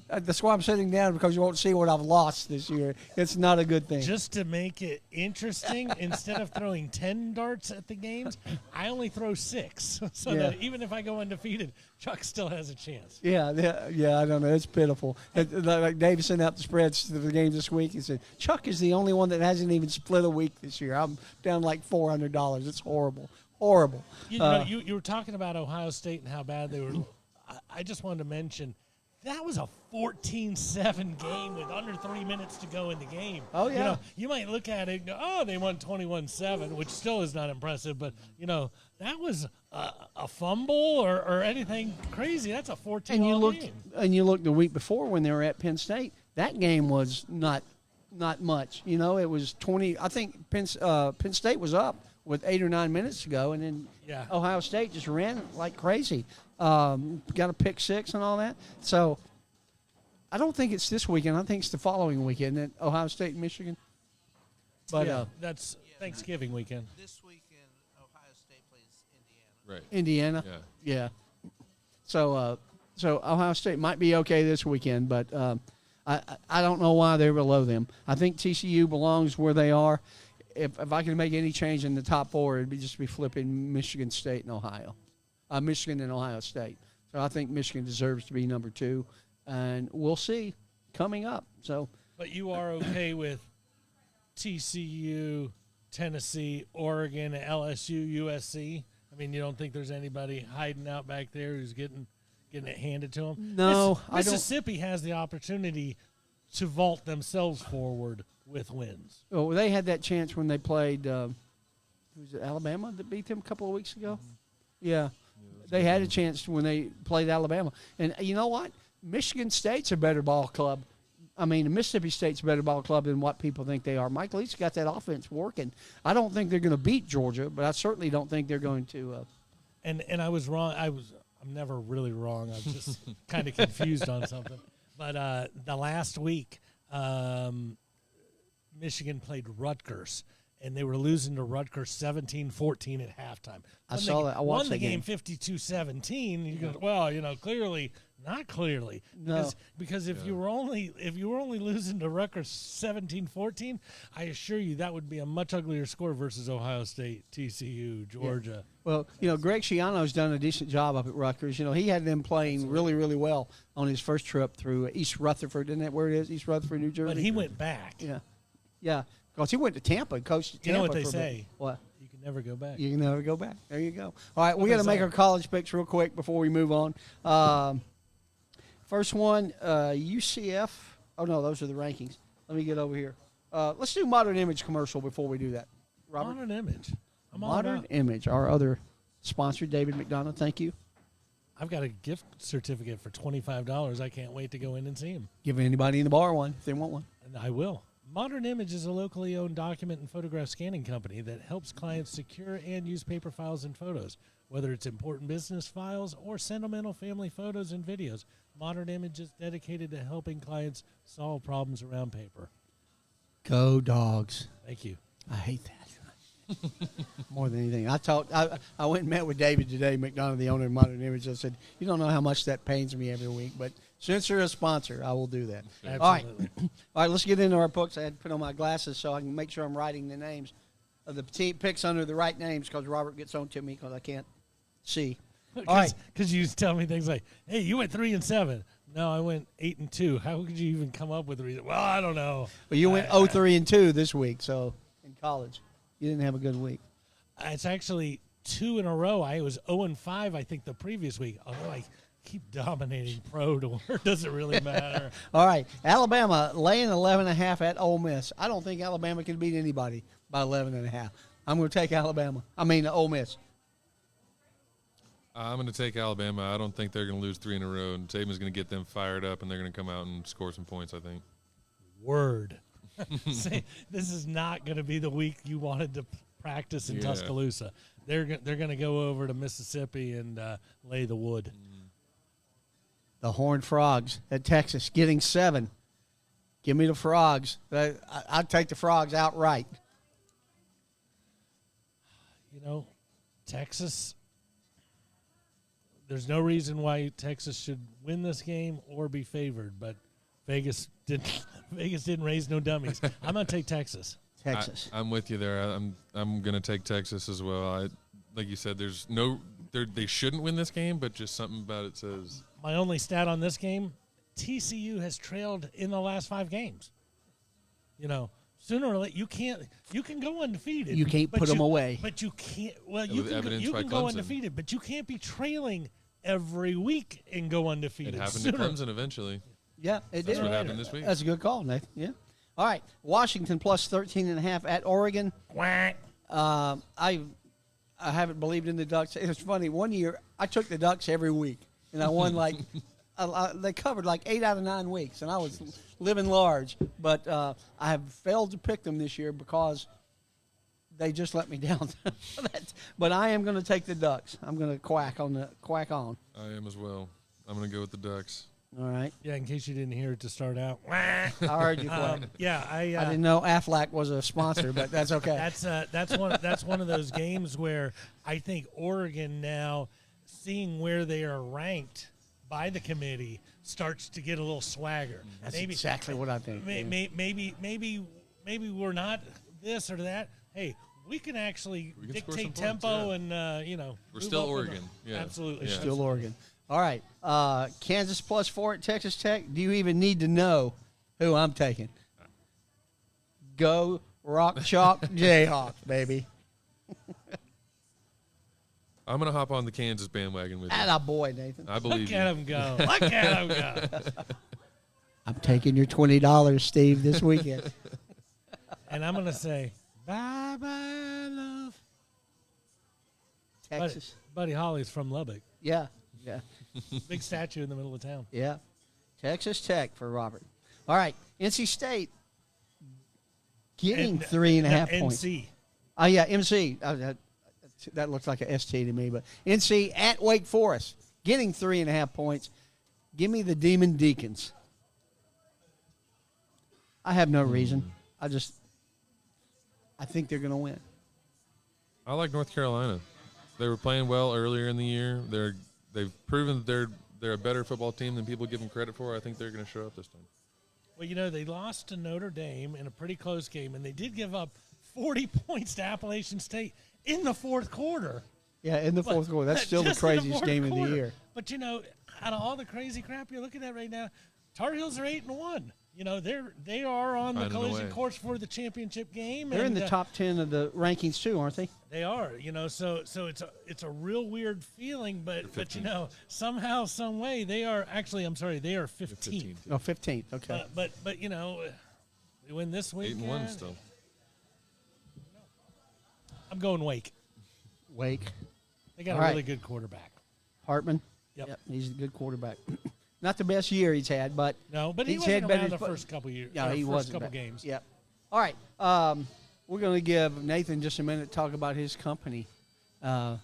C: That's why I'm sitting down, because you won't see what I've lost this year. It's not a good thing.
B: Just to make it interesting, instead of throwing 10 darts at the games, I only throw 6. So
C: Yeah.
B: that even if I go undefeated, Chuck still has a chance.
C: Yeah, I don't know. It's pitiful. Like Dave sent out the spreads to the game this week. He said Chuck is the only one that hasn't even split a week this year. I'm down like $400. It's horrible, horrible.
B: You know, you were talking about Ohio State and how bad they were. I just wanted to mention that was a 14-7 game with under 3 minutes to go in the game.
C: Oh, yeah.
B: You might look at it and go, "Oh, they won 21-7," which still is not impressive. But that was a fumble or anything crazy. That's a 14
C: And
B: game.
C: you looked the week before when they were at Penn State. That game was not much. It was 20. I think Penn State was up with 8 or 9 minutes to go, and then
B: Yeah.
C: Ohio State just ran like crazy. Got a pick 6 and all that. So I don't think it's this weekend. I think it's the following weekend at Ohio State and Michigan. But
B: Yeah, that's Thanksgiving weekend.
E: This weekend, Ohio State plays Indiana.
D: Right.
C: Indiana,
D: Yeah.
C: yeah. So So Ohio State might be okay this weekend, but I don't know why they're below them. I think TCU belongs where they are. If I can make any change in the top four, it'd be just be flipping Michigan State and Ohio, Michigan and Ohio State. So I think Michigan deserves to be number 2, and we'll see coming up. So,
B: But you are okay with TCU, Tennessee, Oregon, LSU, USC? I mean, you don't think there's anybody hiding out back there who's getting it handed to them?
C: No, I don't.
B: Mississippi has the opportunity to vault themselves forward with wins.
C: Oh, they had that chance when they played. Was it Alabama that beat them a couple of weeks ago? Yeah, they had a chance when they played Alabama. And you know what? Michigan State's a better ball club. I mean, Mississippi State's a better ball club than what people think they are. Mike Leach got that offense working. I don't think they're going to beat Georgia, but I certainly don't think they're going to.
B: And I was wrong. I'm never really wrong. I'm just kind of confused on something. But the last week, Michigan played Rutgers, and they were losing to Rutgers 17-14 at halftime.
C: I saw that. I watched
B: won the
C: that game.
B: 52-17. You go, well, clearly, not clearly.
C: No.
B: Because if you were only losing to Rutgers 17-14, I assure you that would be a much uglier score versus Ohio State, TCU, Georgia.
C: Well, Greg Schiano's done a decent job up at Rutgers. He had them playing really, really well on his first trip through East Rutherford. Isn't that where it is? East Rutherford, New Jersey.
B: But he went back.
C: Yeah, because he went to Tampa and coached at Tampa.
B: You know what they
C: for a bit.
B: say?
C: What?
B: You can never go back.
C: You can never go back. There you go. All right, we
B: What
C: got to
B: they
C: make
B: say?
C: our college picks real quick before we move on. First one, UCF. Oh, no, those are the rankings. Let me get over here. Let's do Modern Image commercial before we do that. Robert?
B: Modern Image. I'm all
C: Modern
B: about.
C: Image, our other sponsor, David McDonough. Thank you.
B: I've got a gift certificate for $25. I can't wait to go in and see him.
C: Give anybody in the bar one if they want one.
B: And I will. Modern Image is a locally owned document and photograph scanning company that helps clients secure and use paper files and photos. Whether it's important business files or sentimental family photos and videos, Modern Image is dedicated to helping clients solve problems around paper.
C: Go Dogs.
B: Thank you.
C: I hate that. More than anything. I went and met with David today, McDonough, the owner of Modern Image. I said, you don't know how much that pains me every week, but since you're a sponsor, I will do that.
B: Absolutely.
C: All right, let's get into our books. I had to put on my glasses so I can make sure I'm writing the names of the picks under the right names because Robert gets on to me because I can't see. All right.
B: Because you tell me things like, hey, you went 3-7. No, I went 8-2. How could you even come up with a reason? Well, I don't know.
C: Well, you went 0-3-2 this week, so in college. You didn't have a good week.
B: It's actually 2 in a row. I was 0-5, I think, the previous week. Although I keep dominating pro to where it doesn't really matter.
C: All right, Alabama laying 11.5 at Ole Miss. I don't think Alabama can beat anybody by 11.5. I'm going to take Ole Miss.
D: I'm going to take Alabama. I don't think they're going to lose 3 in a row, and Saban's going to get them fired up, and they're going to come out and score some points, I think.
B: Word. See, this is not going to be the week you wanted to practice in Tuscaloosa. They're going to go over to Mississippi and lay the wood.
C: The Horned Frogs at Texas getting 7. Give me the Frogs. I'd take the Frogs outright.
B: Texas, there's no reason why Texas should win this game or be favored, but Vegas didn't raise no dummies. I'm going to take Texas.
C: Texas.
D: I'm with you there. I'm going to take Texas as well. Like you said, they shouldn't win this game, but just something about it says.
B: My only stat on this game, TCU has trailed in the last 5 games. Sooner or later, you can go undefeated.
C: You can't put them away.
B: But you can't. Well,
D: With evidence
B: you
D: by
B: can go
D: Clemson.
B: undefeated, but you can't be trailing every week and go undefeated.
D: It happened
B: Sooner-
D: to Clemson eventually.
C: Yeah, it
D: That's
C: did.
D: what happened this week.
C: That's a good call, Nathan. Yeah. All right, Washington plus 13.5 at Oregon.
B: Quack.
C: I haven't believed in the Ducks. It's funny. One year I took the Ducks every week, and I won like they covered like 8 out of 9 weeks, and I was living large. But I have failed to pick them this year because they just let me down. But I am going to take the Ducks. I'm going to quack on.
D: I am as well. I'm going to go with the Ducks.
C: All right.
B: Yeah, in case you didn't hear it to start out.
C: I heard you quack.
B: Yeah,
C: I didn't know Aflac was a sponsor, but that's okay.
B: That's one of those games where I think Oregon now, seeing where they are ranked, by the committee starts to get a little swagger.
C: That's exactly what I think.
B: Maybe we're not this or that. Hey, we can actually
D: We can score some
B: dictate
D: points,
B: tempo
D: yeah.
B: and
D: We're
B: move
D: still
B: up with
D: Oregon.
B: them.
D: Yeah.
B: Absolutely.
D: Yeah.
C: Still Oregon. All right. Kansas +4 at Texas Tech. Do you even need to know who I'm taking? Go Rock Chalk Jayhawks, baby.
D: I'm gonna hop on the Kansas bandwagon with you.
C: Atta boy, Nathan.
D: I believe
B: Look
D: you.
B: at him go. Look at him go.
C: I'm taking your $20, Steve, this weekend.
B: And I'm going to say, bye-bye, love.
C: Texas.
B: Buddy Holly's from Lubbock.
C: Yeah. Yeah.
B: Big statue in the middle of town.
C: Yeah. Texas Tech for Robert. All right. NC State getting
B: And-
C: 3.5 points.
B: NC.
C: Oh, yeah, MC. That looks like a ST to me, but NC at Wake Forest getting 3.5 points. Give me the Demon Deacons. I have no reason. I think they're going to win.
D: I like North Carolina. They were playing well earlier in the year. They've proven that they're a better football team than people give them credit for. I think they're going to show up this time.
B: Well, they lost to Notre Dame in a pretty close game, and they did give up 40 points to Appalachian State in the fourth quarter.
C: Yeah, in the fourth quarter. That's still the
B: Just in
C: craziest
B: fourth
C: game of the
B: quarter.
C: year.
B: But, out of all the crazy crap you're looking at right now, Tar Heels are 8-1. They are on the
D: Finding a
B: collision
D: way.
B: course for the championship game.
C: They're in
B: and,
C: the top 10 of the rankings too, aren't they?
B: They are, so it's a real weird feeling, but somehow, some way they are actually. I'm sorry, they are 15th.
C: Oh, 15th. Okay.
B: But they win this week.
D: 8-1 still.
B: I'm going Wake.
C: Wake.
B: They got
C: All
B: a
C: right.
B: really good quarterback.
C: Hartman.
B: Yep.
C: He's a good quarterback. Not the best year he's had, but
B: No, but he
C: He's
B: wasn't
C: had better
B: around the
C: fo-
B: first couple years.
C: yeah, he
B: first
C: wasn't
B: couple
C: bad.
B: games.
C: Yeah. All right. We're going to give Nathan just a minute to talk about his company. Tell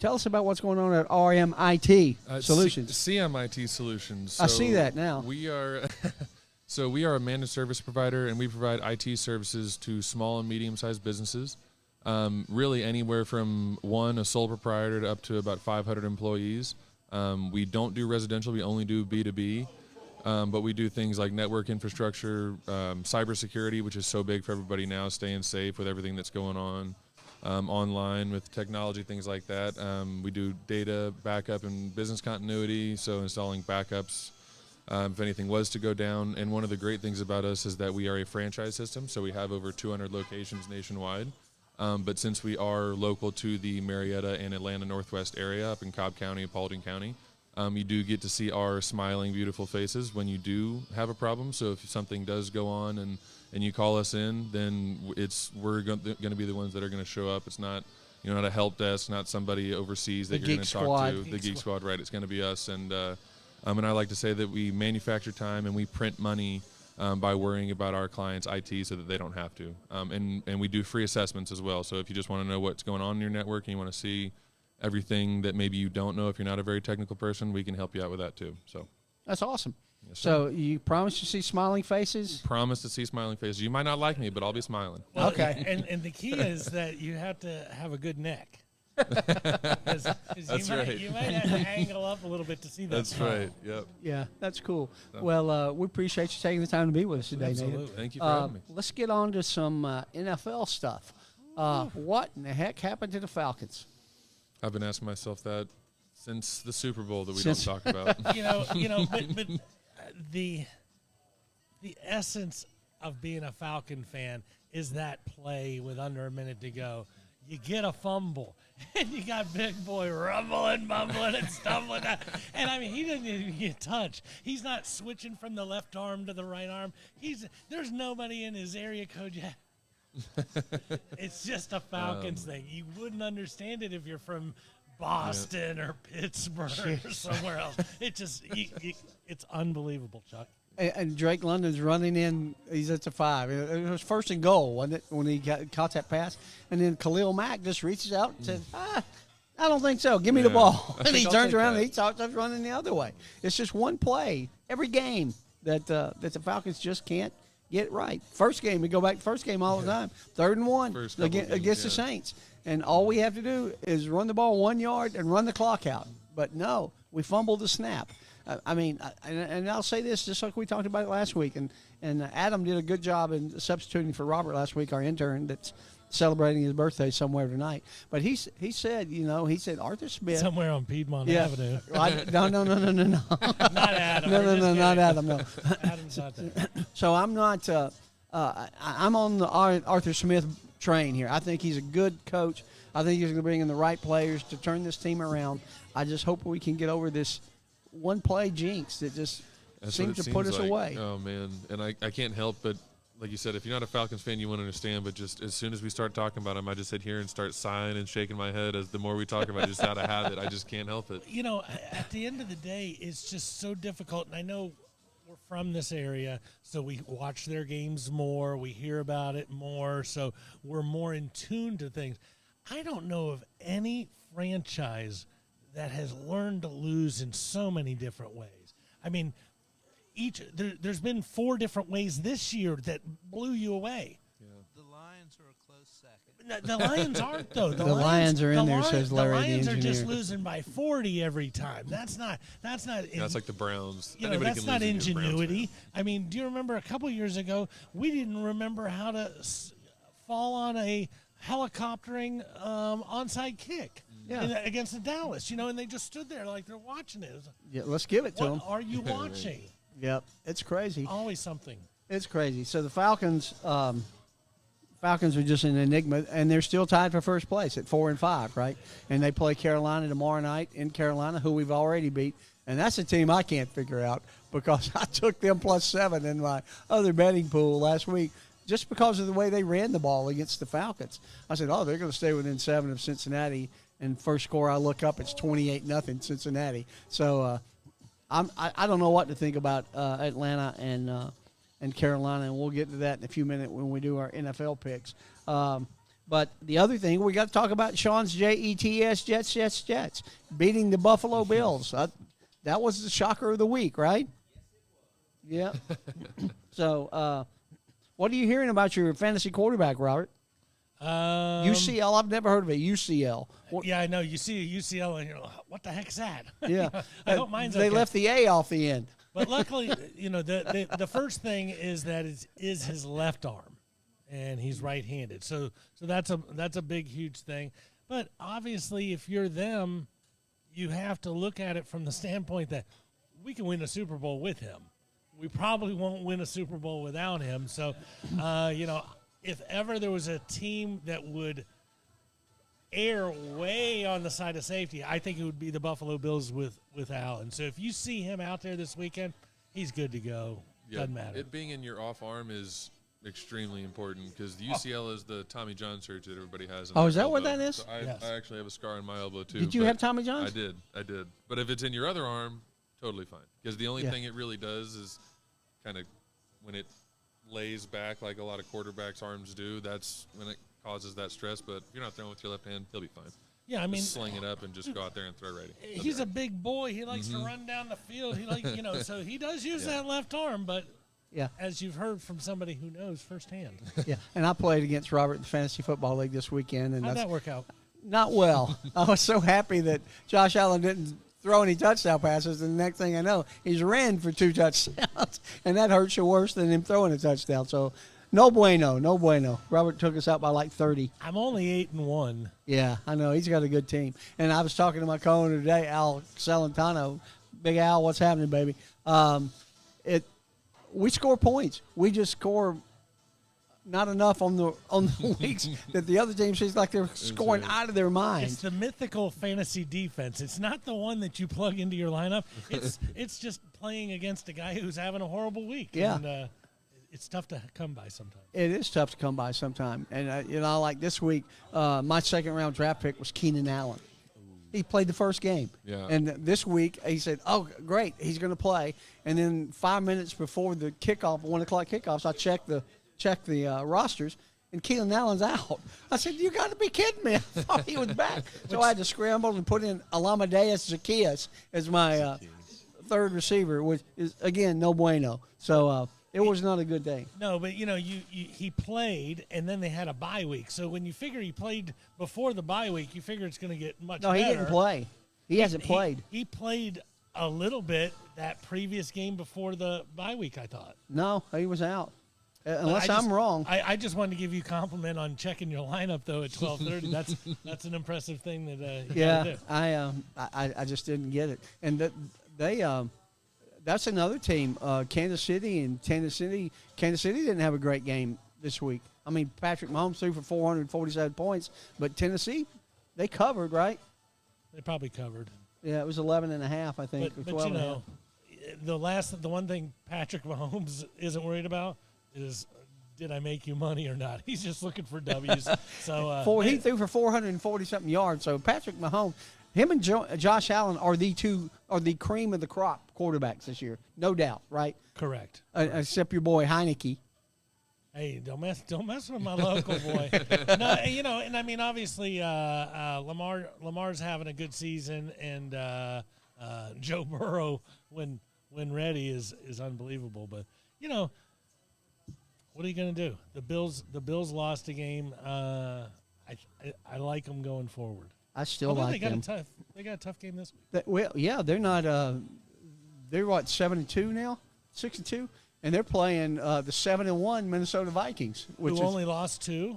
C: us about what's going on at RMIT Solutions.
D: CMIT Solutions.
C: I see
D: So
C: that now.
D: We are we are a managed service provider, and we provide IT services to small and medium-sized businesses. Really anywhere from a sole proprietor to up to about 500 employees. We don't do residential. We only do B2B. But we do things like network infrastructure, cybersecurity, which is so big for everybody now, staying safe with everything that's going on online with technology, things like that. We do data backup and business continuity, so installing backups if anything was to go down. And one of the great things about us is that we are a franchise system, so we have over 200 locations nationwide. But since we are local to the Marietta and Atlanta Northwest area up in Cobb County and Paulding County, you do get to see our smiling, beautiful faces when you do have a problem. So if something does go on and you call us in, then we're going to be the ones that are going to show up. It's not not a help desk, not somebody overseas that
C: The
D: you're going
C: Geek
D: to talk
C: Squad.
D: to. The Geek Squad, right? It's going to be us. And I like to say that we manufacture time and we print money by worrying about our clients' IT so that they don't have to. And we do free assessments as well. So if you just want to know what's going on in your network and you want to see everything that maybe you don't know if you're not a very technical person, we can help you out with that too. So
C: That's awesome.
D: yes, sir.
C: So you promise to see smiling faces?
D: Promise to see smiling faces. You might not like me, but I'll be smiling.
B: Well,
C: Okay.
B: And the key is that you have to have a good neck. 'Cause
D: That's right.
B: You might have to angle up a little bit to see that. smile.
D: Yep.
C: Yeah, that's cool. Well, we appreciate you taking the time to be with us today, Nathan.
B: Absolutely.
D: Thank you for having me.
C: Let's get on to some NFL stuff. What in the heck happened to the Falcons?
D: I've been asking myself that since the Super Bowl that we
C: Since-
D: don't talk about.
B: But the essence of being a Falcon fan is that play with under a minute to go. You get a fumble, and you got Big Boy rumbling, bumbling, and stumbling. And, he didn't even get touched. He's not switching from the left arm to the right arm. There's nobody in his area code yet. It's just a Falcons thing. You wouldn't understand it if you're from Boston or Pittsburgh or somewhere else. It's unbelievable, Chuck.
C: And Drake London's running in. He's at the 5. It was first and goal, wasn't it, when he caught that pass? And then Khalil Mack just reaches out and says, I don't think so. Give me the
D: Yeah.
C: ball.
D: I
C: And he
D: think I'll
C: turns
D: take
C: around
D: that.
C: and he starts running the other way. It's just one play every game that the Falcons just can't get right. First game, we go back to first game all the time. 3rd and 1
D: First couple
C: against,
D: games,
C: the
D: yeah.
C: Saints. And all we have to do is run the ball 1 yard and run the clock out. But no, We fumbled the snap. And I'll say this just like we talked about it last week, and Adam did a good job in substituting for Robert last week, our intern that's celebrating his birthday somewhere tonight. But he said Arthur Smith.
B: Somewhere on Piedmont Avenue.
C: No.
B: Not Adam.
C: No, not Adam. No.
B: Adam's not there.
C: So I'm not. I'm on the Arthur Smith train here. I think he's a good coach. I think he's going to bring in the right players to turn this team around. I just hope we can get over this one play jinx that just
D: That's
C: seems
D: what
C: to
D: it
C: put
D: seems
C: us
D: like.
C: away.
D: Oh man, and I can't help but, like you said, if you're not a Falcons fan, you won't understand. But just as soon as we start talking about them, I just sit here and start sighing and shaking my head. As the more we talk about it, just out of habit, I just can't help it.
B: You know, at the end of the day, it's just so difficult. And I know we're from this area, so we watch their games more. We hear about it more, so we're more in tune to things. I don't know of any franchise that has learned to lose in so many different ways. I mean, there's been 4 different ways this year that blew you away.
E: The Lions are a close second.
B: The Lions aren't, though.
C: The Lions are in there, says Larry, the
B: The Lions are just
C: engineer.
B: losing by 40 every time. That's not.
D: That's like the Browns.
B: You know,
D: Anybody
B: that's
D: can
B: not
D: lose against Browns
B: ingenuity.
D: fans.
B: I mean, do you remember a couple years ago, we didn't remember how to fall on a helicoptering onside kick against the Dallas, and they just stood there like they're watching it. It was like,
C: Yeah, let's give it to
B: what
C: them.
B: are you watching?
C: Yep, it's crazy.
B: Always something.
C: It's crazy. So the Falcons are just an enigma, and they're still tied for first place at 4-5, right? And they play Carolina tomorrow night in Carolina, who we've already beat. And that's a team I can't figure out because I took them +7 in my other betting pool last week just because of the way they ran the ball against the Falcons. I said, they're going to stay within 7 of Cincinnati. And first score I look up, it's 28-0 Cincinnati. So I don't know what to think about Atlanta and Carolina, and we'll get to that in a few minutes when we do our NFL picks. But the other thing, we got to talk about Sean's Jets beating the Buffalo Bills. That was the shocker of the week, right? Yeah. So what are you hearing about your fantasy quarterback, Robert? UCL, I've never heard of it. UCL.
B: Yeah, I know. You see UCL, and you're like, what the heck is that?
C: Yeah.
B: I hope mine's
C: They
B: okay.
C: left the A off the end.
B: But luckily, the first thing is that is his left arm, and he's right-handed. So that's a big, huge thing. But obviously, if you're them, you have to look at it from the standpoint that we can win a Super Bowl with him. We probably won't win a Super Bowl without him. So, if ever there was a team that would err way on the side of safety, I think it would be the Buffalo Bills with Allen. So if you see him out there this weekend, he's good to go. Doesn't matter.
D: It being in your off arm is extremely important because the UCL is the Tommy John surgery that everybody has.
C: Oh, is that what that is?
D: So
B: Yes.
D: I actually have a scar on my elbow too.
C: Did you
D: but
C: have Tommy John's?
D: I did. But if it's in your other arm, totally fine. Because the only
C: Yeah.
D: thing it really does is kind of when it lays back like a lot of quarterbacks' arms do, that's when it causes that stress. But if you're not throwing with your left hand, he'll be fine.
B: Yeah, I mean,
D: Just sling it up and just go out there and throw righty. He'll be
B: he's
D: all
B: a big boy. He likes to run down the field. He so he does use that left arm, but
C: Yeah.
B: as you've heard from somebody who knows firsthand.
C: Yeah. And I played against Robert in the Fantasy Football League this weekend, and
B: How'd
C: that's
B: that work out?
C: not well. I was so happy that Josh Allen didn't throw any touchdown passes, and the next thing I know, he's ran for 2 touchdowns, and that hurts you worse than him throwing a touchdown. So, no bueno. Robert took us out by like 30.
B: I'm only 8-1.
C: Yeah, I know. He's got a good team. And I was talking to my co-owner today, Al Celentano. Big Al, what's happening, baby? We score points. We just score not enough on the weeks that the other team seems like they're scoring out of their
B: It's
C: minds.
B: the mythical fantasy defense. It's not the one that you plug into your lineup. It's just playing against a guy who's having a horrible week.
C: Yeah.
B: And, it's tough to come by sometimes.
C: It is tough to come by sometime. And, like this week, my second-round draft pick was Keenan Allen. He played the first game.
D: Yeah.
C: And this week, he said, oh, great, he's going to play. And then 5 minutes before the kickoff, 1 o'clock kickoffs, I checked the rosters, and Keenan Allen's out. I said, you got to be kidding me. I thought he was back. So I had to scramble and put in Alamadeus Zacchaeus as my third receiver, which is, again, no bueno. So it was not a good day.
B: No, but he played, and then they had a bye week. So when you figure he played before the bye week, you figure it's going to get much
C: No,
B: better.
C: he didn't play. He hasn't played.
B: He played a little bit that previous game before the bye week, I thought.
C: No, he was out.
B: But
C: Unless I'm wrong.
B: I just wanted to give you a compliment on checking your lineup though at 12:30. That's an impressive thing that you gotta do.
C: I just didn't get it. And that's another team, Kansas City and Tennessee. Kansas City didn't have a great game this week. I mean, Patrick Mahomes threw for 447 points, but Tennessee, they covered, right?
B: They probably covered.
C: Yeah, it was 11.5, I think.
B: But
C: or 12
B: you
C: and a
B: know, the one thing Patrick Mahomes isn't worried about is, did I make you money or not? He's just looking for W's. So
C: he threw for 440 something yards. So Patrick Mahomes, him and Josh Allen are the cream of the crop quarterbacks this year, no doubt, right?
B: correct.
C: Except your boy Heineke.
B: Hey, don't mess with my local boy. No, you know, and I mean, obviously, Lamar's having a good season, and Joe Burrow, when ready, is unbelievable. But you know, what are you going to do? The Bills lost a game. I like them going forward.
C: I still
B: Although
C: like them.
B: They got a tough game this week.
C: Well, yeah, they're not. They're what 7-2 now, 6-2, and they're playing the 7-1 Minnesota Vikings, which
B: Who
C: is
B: only lost to?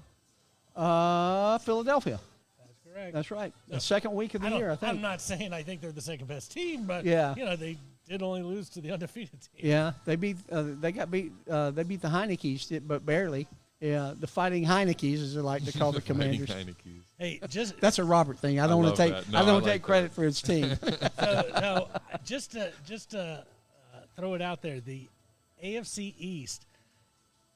C: Philadelphia.
B: That's correct.
C: That's right. The second week of the year, I think.
B: I'm not saying I think they're the second best team, but
C: Yeah.
B: you know, they did only lose to the undefeated team.
C: Yeah, they beat. They beat the Heinekes, but barely. Yeah, the Fighting Heinekes, as they like to call the Commanders.
B: Hey, just
C: That's a Robert thing. I don't want
D: love
C: to take.
D: that. No,
C: I don't
D: I
C: want to
D: like
C: take credit for his team.
B: no, just to throw it out there, the AFC East,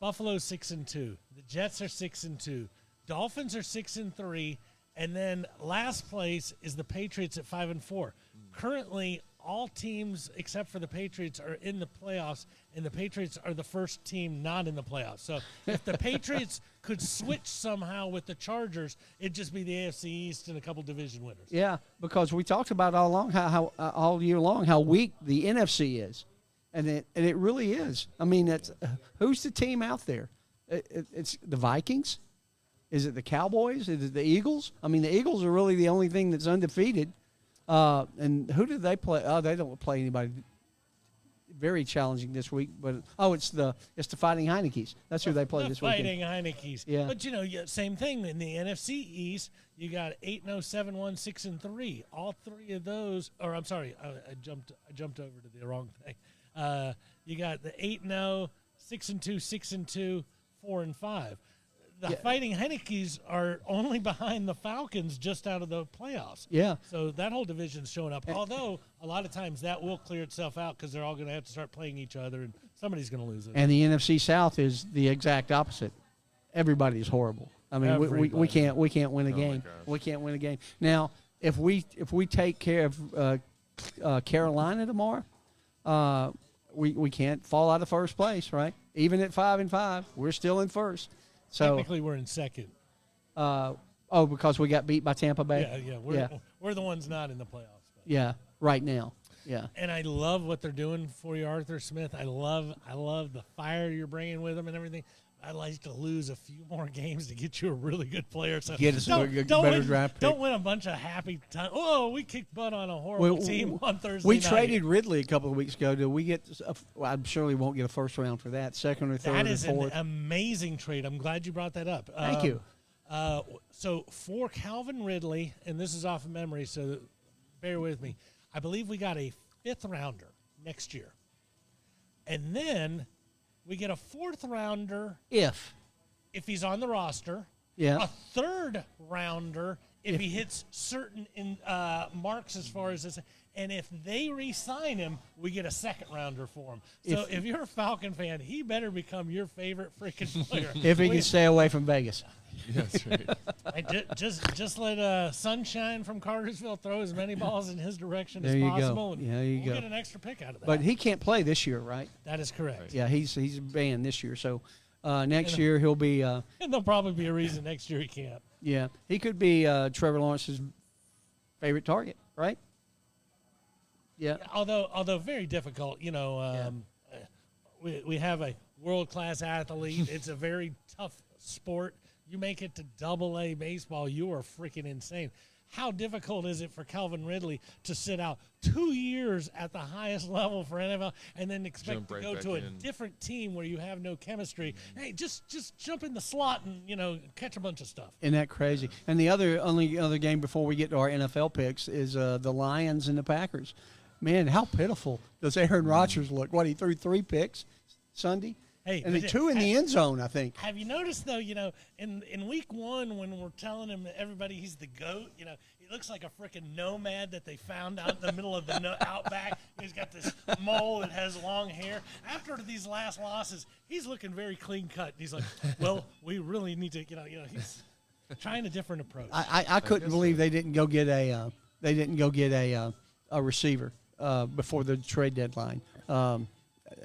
B: Buffalo's 6-2, the Jets are 6-2, Dolphins are 6-3, and then last place is the Patriots at 5-4. Currently, all teams except for the Patriots are in the playoffs, and the Patriots are the first team not in the playoffs. So if the Patriots could switch somehow with the Chargers, it'd just be the AFC East and a couple division winners.
C: Yeah, because we talked about all along how all year long how weak the NFC is, and it really is. I mean, it's who's the team out there? It's the Vikings. Is it the Cowboys? Is it the Eagles? I mean, the Eagles are really the only thing that's undefeated. And who did they play? Oh, they don't play anybody very challenging this week. But it's the Fighting Heinekes. That's who they play this week.
B: Fighting Heinekes.
C: Yeah.
B: But you know, same thing in the NFC East. You got 8-0, 7-1, 6-3. All three of those. Or I'm sorry, I jumped over to the wrong thing. You got the 8-0, 6-2, 6-2, 4-5. The Fighting Heinekes are only behind the Falcons just out of the playoffs.
C: Yeah.
B: So that whole division's showing up. Although a lot of times that will clear itself out because they're all going to have to start playing each other, and somebody's going to lose it.
C: And the NFC South is the exact opposite. Everybody's horrible. I mean, we can't win a game.
D: gosh.
C: We can't win a game. Now, if we take care of Carolina tomorrow, we can't fall out of first place, right? Even at 5-5, we're still in first. So
B: Technically, we're in second.
C: because we got beat by Tampa Bay.
B: Yeah. We're the ones not in the playoffs. But.
C: Yeah, right now. Yeah.
B: And I love what they're doing for you, Arthur Smith. I love the fire you're bringing with them and everything. I'd like to lose a few more games to get you a really good player. So
C: Get us a better draft pick.
B: Don't win a bunch of happy time. Oh, we kicked butt on a horrible team on Thursday
C: We
B: night.
C: traded Ridley a couple of weeks ago. Do we get? I surely won't get a first round for that. Second or third
B: That
C: or
B: is
C: fourth.
B: an amazing trade. I'm glad you brought that up.
C: Thank you.
B: So for Calvin Ridley, and this is off of memory, so bear with me. I believe we got a 5th rounder next year. And then we get a 4th rounder
C: If
B: he's on the roster.
C: Yeah.
B: A 3rd rounder if he hits certain marks as far as this. And if they re-sign him, we get a 2nd rounder for him. So if you're a Falcon fan, he better become your favorite freaking player.
C: if he can stay away from Vegas.
D: Yeah, that's right.
B: Hey, just let Sunshine from Cartersville throw as many balls in his direction
C: There
B: as
C: you go.
B: possible. And
C: Yeah, you
B: we'll
C: go.
B: get an extra pick out of that.
C: But he can't play this year, right?
B: That is correct.
C: Yeah, he's banned this year. So next year he'll be.
B: And there'll probably be a reason next year he can't.
C: Yeah, he could be Trevor Lawrence's favorite target, right? Yeah.
B: Although very difficult, you know. We have a world-class athlete. It's a very tough sport. You make it to Double-A baseball, you are freaking insane. how difficult is it for Calvin Ridley to sit out 2 years at the highest level for NFL and then expect
D: Jump
B: to
D: right
B: go
D: back
B: to a
D: in.
B: different team where you have no chemistry? Hey, just jump in the slot and, catch a bunch of stuff.
C: Isn't that crazy? And the only other game before we get to our NFL picks is the Lions and the Packers. Man, how pitiful does Aaron Rodgers look? What, he threw 3 picks Sunday?
B: Hey,
C: And the
B: but
C: 2 in the end zone, I think.
B: Have you noticed though? In week 1 when we're telling him everybody he's the GOAT, he looks like a freaking nomad that they found out in the middle of the outback. He's got this mole that has long hair. After these last losses, he's looking very clean cut. He's like, well, we really need to, he's trying a different approach.
C: I couldn't believe they didn't go get a receiver before the trade deadline.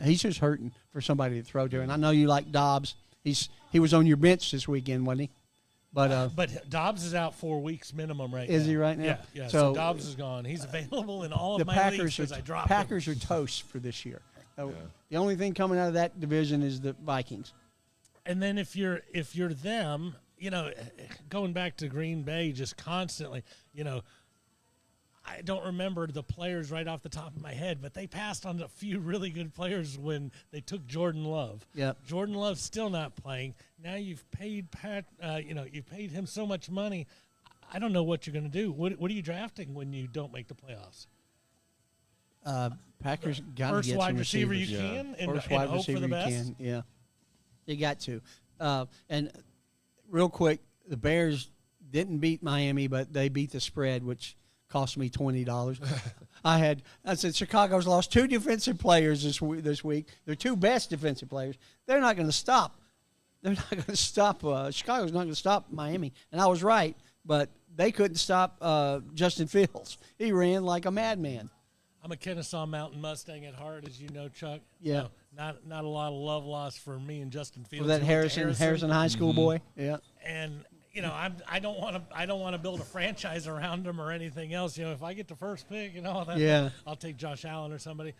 C: He's just hurting for somebody to throw to. And I know you like Dobbs. He was on your bench this weekend, wasn't he?
B: But Dobbs is out 4 weeks minimum right now.
C: Is he right now?
B: Yeah.
C: So
B: So Dobbs is gone. He's available in all
C: the
B: of my leagues
C: Packers
B: because I dropped him.
C: Packers are toast for this year. The only thing coming out of that division is the Vikings.
B: And then if you're them, going back to Green Bay just constantly, I don't remember the players right off the top of my head, but they passed on a few really good players when they took Jordan Love.
C: Yep.
B: Jordan Love's still not playing. Now you've paid you've paid him so much money. I don't know what you're going to do. What are you drafting when you don't make the playoffs?
C: Packers got to
B: First
C: get
B: wide
C: some
B: receiver
C: receivers.
B: you can, and
C: First
B: and
C: wide
B: hope
C: receiver
B: for the
C: you
B: best.
C: can. Yeah, you got to. And real quick, the Bears didn't beat Miami, but they beat the spread, which cost me $20. I said Chicago's lost 2 defensive players this week. Their 2 best defensive players. They're not going to stop. They're not going to stop. Chicago's not going to stop Miami, and I was right. But they couldn't stop Justin Fields. He ran like a madman.
B: I'm a Kennesaw Mountain Mustang at heart, as you know, Chuck.
C: Yeah.
B: So not a lot of love lost for me and Justin Fields.
C: For that
B: who went to
C: Harrison High School boy. Yeah.
B: And I don't want to build a franchise around him or anything else. If I get the first pick and all that,
C: Yeah.
B: I'll take Josh Allen or somebody.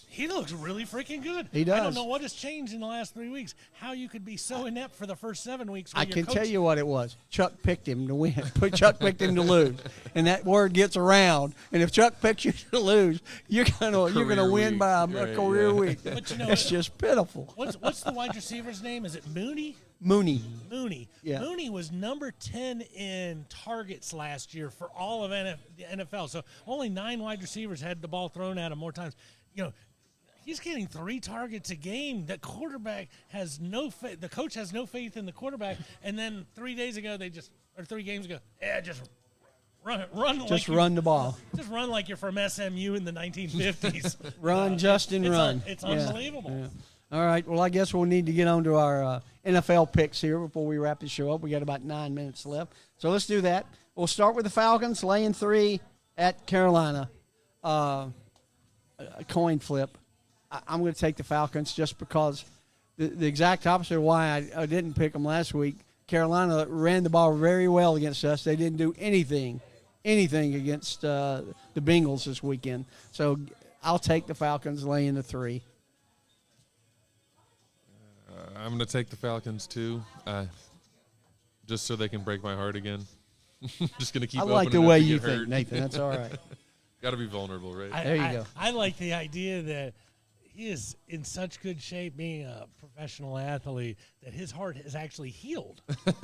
B: He looks really freaking good.
C: He does.
B: I don't know what has changed in the last 3 weeks. How you could be so inept for the first 7 weeks.
C: I can tell you what it was. Chuck picked him to win. Chuck picked him to lose, and that word gets around. And if Chuck picks you to lose, you're gonna
D: Career
C: win
D: week.
C: by a
D: Right,
C: career
D: yeah.
C: week.
B: But
C: It's just pitiful.
B: What's the wide receiver's name? Is it Mooney?
C: Mooney.
B: Yeah.
C: Yeah.
B: Mooney was number 10 in targets last year for all of the NFL. So only 9 wide receivers had the ball thrown at him more times. He's getting 3 targets a game. The quarterback has no faith. The coach has no faith in the quarterback. And then 3 days ago, 3 games ago, just run.
C: Just run the ball.
B: Just run like you're from SMU in the 1950s.
C: Run, Justin, run.
B: It's
C: Yeah.
B: unbelievable.
C: Yeah. All right. Well, I guess we'll need to get on to our NFL picks here before we wrap the show up. We got about 9 minutes left. So let's do that. We'll start with the Falcons, laying 3 at Carolina. A coin flip. I'm going to take the Falcons just because the exact opposite of why I didn't pick them last week. Carolina ran the ball very well against us. They didn't do anything against the Bengals this weekend. So I'll take the Falcons laying the 3.
D: I'm going to take the Falcons too, just so they can break my heart again. Just going to keep.
C: I like the
D: opening up
C: way
D: to
C: you
D: get
C: think,
D: hurt.
C: Nathan. That's all right.
D: Got to be vulnerable, right?
C: There you go.
B: I like the idea that he is in such good shape, being a professional athlete, that his heart is actually healed.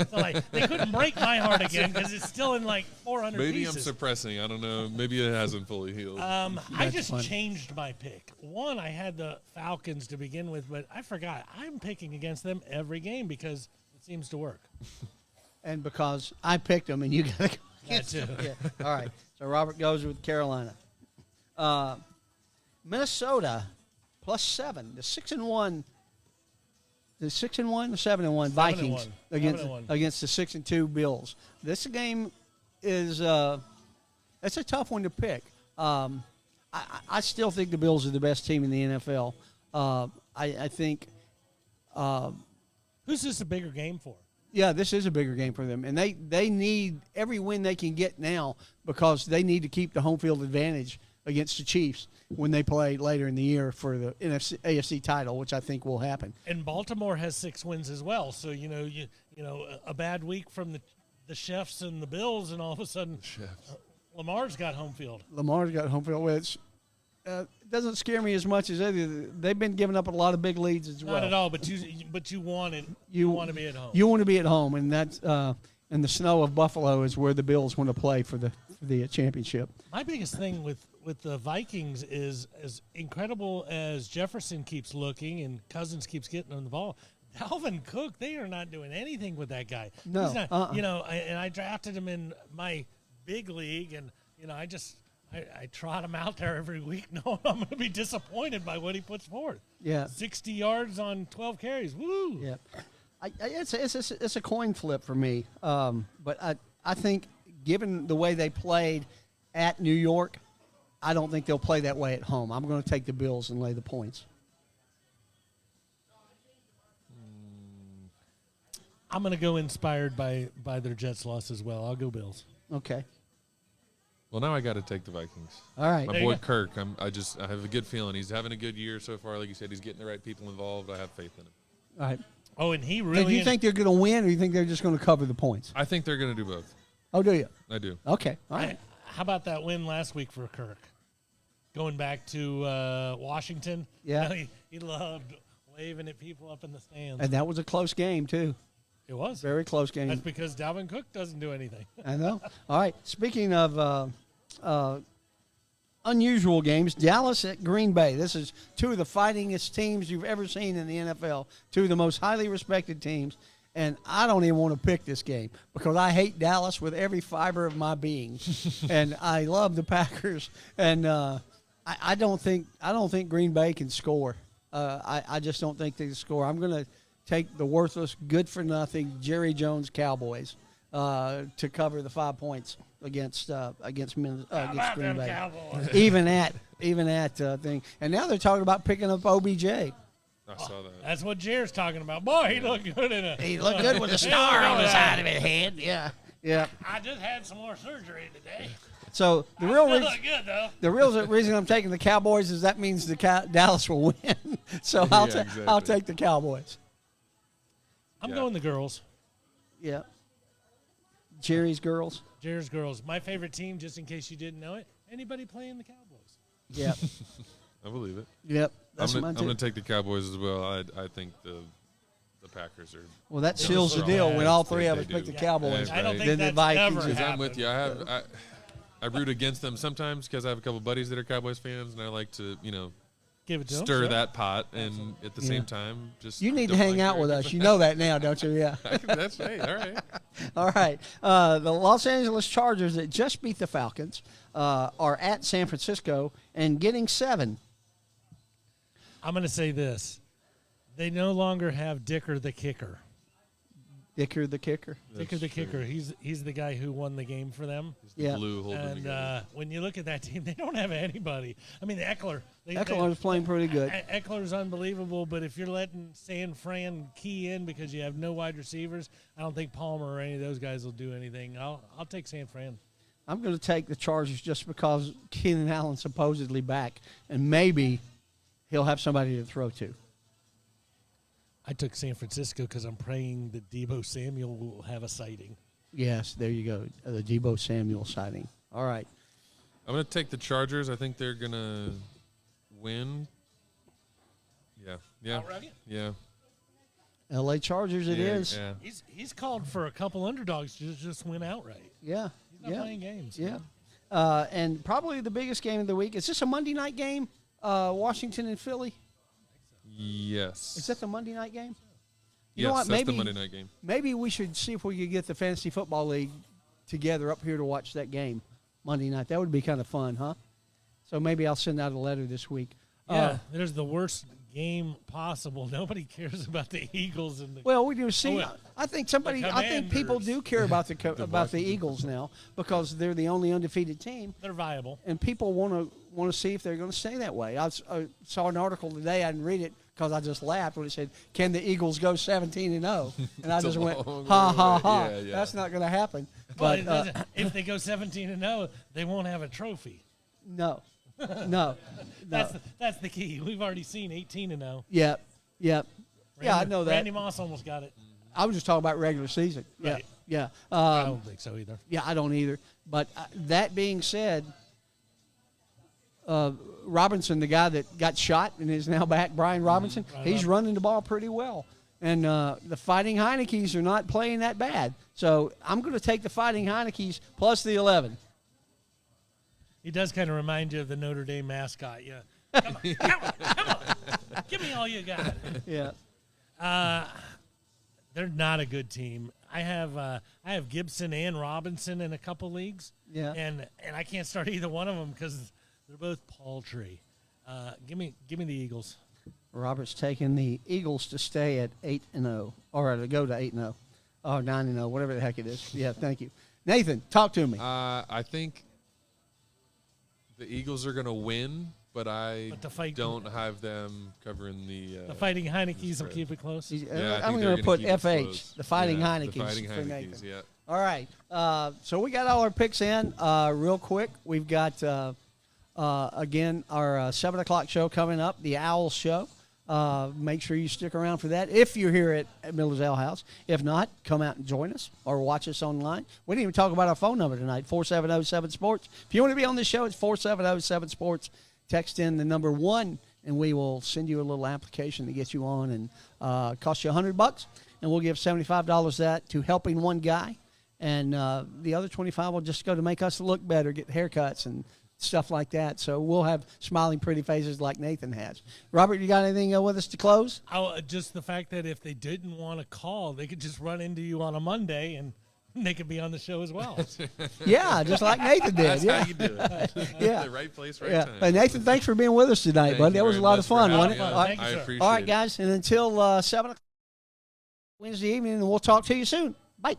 B: So they couldn't break my heart again because it's still in 400
D: Maybe I'm
B: pieces.
D: suppressing. I don't know. Maybe it hasn't fully healed.
B: I just
C: funny.
B: changed my pick. One, I had the Falcons to begin with, but I forgot. I'm picking against them every game because it seems to work.
C: And because I picked them and you got to go.
B: That too.
C: Yeah. All right. So Robert goes with Carolina. Minnesota +7. The 6-1. The 6-1, the 7-1 Vikings
B: 7-1.
C: against the 6-2 Bills. This game is it's a tough one to pick. I still think the Bills are the best team in the NFL. I think.
B: Who's this a bigger game for?
C: Yeah, this is a bigger game for them, and they need every win they can get now because they need to keep the home field advantage against the Chiefs when they play later in the year for the AFC title, which I think will happen.
B: And Baltimore has 6 wins as well. So a bad week from the the Chefs and the Bills, and all of a sudden Lamar's got home field.
C: Lamar's got home field, which it doesn't scare me as much as they've been giving up a lot of big leads as well.
B: Not at all, but you want it. You want to be at home.
C: You want to be at home, and that's and the snow of Buffalo is where the Bills want to play for the championship.
B: My biggest thing with the Vikings is, as incredible as Jefferson keeps looking and Cousins keeps getting on the ball, Dalvin Cook, they are not doing anything with that guy.
C: No,
B: He's not, and I drafted him in my big league, and I trot him out there every week knowing I'm going to be disappointed by what he puts forth.
C: Yeah.
B: 60 yards on 12 carries. Woo!
C: Yeah. It's a coin flip for me. But I think given the way they played at New York, I don't think they'll play that way at home. I'm going to take the Bills and lay the points.
B: I'm going to go inspired by their Jets loss as well. I'll go Bills.
C: Okay.
D: Well, now I got to take the Vikings.
C: All right.
D: My
B: There you
D: boy
B: go.
D: Kirk, I have a good feeling. He's having a good year so far. Like you said, he's getting the right people involved. I have faith in him.
C: All right.
B: Oh, and he
C: Do
B: really
C: you think they're going to win, or do you think they're just going to cover the points?
D: I think they're going to do both.
C: Oh, do you?
D: I do.
C: Okay. All right.
B: How about that win last week for Kirk? Going back to Washington.
C: Yeah.
B: He loved waving at people up in the stands.
C: And that was a close game, too.
B: It was.
C: Very close game.
B: That's because Dalvin Cook doesn't do anything.
C: I know. All right. Speaking of unusual games, Dallas at Green Bay. This is two of the fightingest teams you've ever seen in the NFL. Two of the most highly respected teams. And I don't even want to pick this game because I hate Dallas with every fiber of my being, and I love the Packers. And I don't think Green Bay can score. I just don't think they can score. I'm going to take the worthless, good-for-nothing Jerry Jones Cowboys to cover the 5 points against Green Bay.
B: Cowboys?
C: Even at thing. And now they're talking about picking up OBJ.
D: I saw that.
B: That's what Jared's talking about. Boy, he looked good in a.
C: He looked good with a star on the side of his head. Yeah, yeah.
B: I just had some more surgery today.
C: So the
B: I
C: real
B: still
C: reason,
B: look good though.
C: the real reason I'm taking the Cowboys is that means Dallas will win. So I'll
D: exactly.
C: take the Cowboys.
B: I'm
D: Yeah.
B: going the girls.
C: Yeah. Jerry's girls.
B: Jared's girls. My favorite team, just in case you didn't know it. Anybody playing the Cowboys?
C: Yep.
D: I believe it.
C: Yep.
D: I'm
C: That's mine
D: going to
C: too.
D: take the Cowboys as well. I think the Packers are.
C: Well, that seals the
D: strong.
C: deal when all
D: They-
C: three of
D: they
C: us pick
D: do.
C: the Cowboys.
D: Yeah,
B: I don't
D: right.
B: think
C: Then the
B: that's
C: Vikings
B: ever
C: is-
D: Because I'm
B: happened.
D: with you. I root against them sometimes because I have a couple buddies that are Cowboys fans, and I like to,
B: Give it to them.
D: stir
B: sure.
D: that pot, and at the
C: Yeah.
D: same time, just
C: You need to
D: don't
C: hang
D: like
C: out
D: their-
C: with us. You know that now, don't you? Yeah.
D: That's hey, all right.
C: All right. The Los Angeles Chargers that just beat the Falcons are at San Francisco and getting 7.
B: I'm going to say this. They no longer have Dicker the kicker.
C: Dicker the kicker.
B: Dicker the
D: That's true.
B: kicker. He's the guy who won the game for them.
D: The
C: Yeah.
D: blue holding
B: And
D: together.
B: when you look at that team, they don't have anybody. I mean, Eckler.
C: Eckler's playing pretty good.
B: Eckler's unbelievable, but if you're letting San Fran key in because you have no wide receivers, I don't think Palmer or any of those guys will do anything. I'll take San Fran.
C: I'm going to take the Chargers just because Keenan Allen's supposedly back, and maybe he'll have somebody to throw to.
B: I took San Francisco because I'm praying that Debo Samuel will have a sighting.
C: Yes, there you go. The Debo Samuel sighting. All right.
D: I'm going to take the Chargers. I think they're going to win. Yeah.
B: Outright?
D: Yeah.
C: L.A. Chargers it
D: Yeah,
C: is.
D: Yeah.
B: He's called for a couple underdogs to just win outright.
C: Yeah.
B: He's not
C: Yeah.
B: playing games.
C: Yeah. And probably the biggest game of the week. Is this a Monday night game? Washington and Philly?
D: Yes.
C: Is that the Monday night game?
D: Yes,
C: You know what?
D: that's the
C: Maybe-
D: Monday night game.
C: Maybe we should see if we could get the Fantasy Football League together up here to watch that game Monday night. That would be kind of fun, huh? So maybe I'll send out a letter this week.
B: Yeah, there's the worst game possible. Nobody cares about the Eagles and the.
C: Well, we do see.
B: Oh,
C: I think I think people
B: Commanders.
C: do care about the about the
D: Washington.
C: Eagles now because they're the only undefeated team,
B: They're viable.
C: and people want to see if they're going to stay that way. I saw an article today. I didn't read it because I just laughed when it said, "Can the Eagles go 17-0?" And I
D: It's a
C: just went,
D: long
C: "Ha
D: way
C: ha
D: away.
C: ha!"
D: Yeah, yeah.
C: That's not going to happen.
B: But
C: But
B: if they go 17-0, they won't have a trophy.
C: no, no,
B: That's the key. We've already seen 18-0.
C: Yep. Yeah, I know that.
B: Randy Moss almost got it.
C: I was just talking about regular season.
B: Right.
C: Yeah.
B: I don't think so either.
C: Yeah, I don't either. But that being said, Robinson, the guy that got shot and is now back, Brian Robinson, he's running the ball pretty well. And the Fighting Heineke's are not playing that bad. So I'm going to take the Fighting Heineke's plus the 11.
B: He does kind of remind you of the Notre Dame mascot. Yeah. Come on. Give me all you got.
C: Yeah.
B: They're not a good team. I have Gibson and Robinson in a couple leagues.
C: Yeah.
B: And I can't start either one of them because they're both paltry. Give me the Eagles.
C: Robert's taking the Eagles to stay at 8-0, or to go to 8-0, or 9-0, whatever the heck it is. Yeah, thank you. Nathan, talk to me.
D: I think the Eagles are going to win, but don't have them covering
B: the Fighting Heineke's will
D: spread.
B: keep it close.
C: I'm going to put
D: keep it
C: FH,
D: close.
C: the Fighting
D: Yeah,
C: Heineke's.
D: The Fighting
C: for
D: Heineke's,
C: Nathan.
D: yeah.
C: All right. So we got all our picks in real quick. We've got, again, our 7 o'clock show coming up, the Owl Show. Make sure you stick around for that if you're here at Miller's Ale House. If not, come out and join us or watch us online. We didn't even talk about our phone number tonight, 470-7-SPORTS. If you want to be on this show, it's 470-7-SPORTS. Text in the number 1, and we will send you a little application to get you on, and cost you $100, and we'll give $75 of that to helping one guy, and the other $25 will just go to make us look better, get haircuts and stuff like that. So we'll have smiling, pretty faces like Nathan has. Robert, you got anything with us to close?
B: Just the fact that if they didn't want to call, they could just run into you on a Monday and they could be on the show as well.
C: Yeah, just like Nathan did.
D: That's
C: Yeah.
D: how you do it.
C: Yeah.
D: The right place, right
C: Yeah.
D: time.
C: Hey, Nathan, thanks for being with us tonight,
D: Thank
C: bud.
D: you
C: That was a
D: very
C: lot
D: much
C: of
D: for
C: fun,
D: having
C: wasn't it?
D: me on.
C: All right.
B: Thank you,
D: I
B: sir.
D: appreciate
C: All right,
D: it.
C: guys, and until 7 o'clock Wednesday evening, we'll talk to you soon. Bye.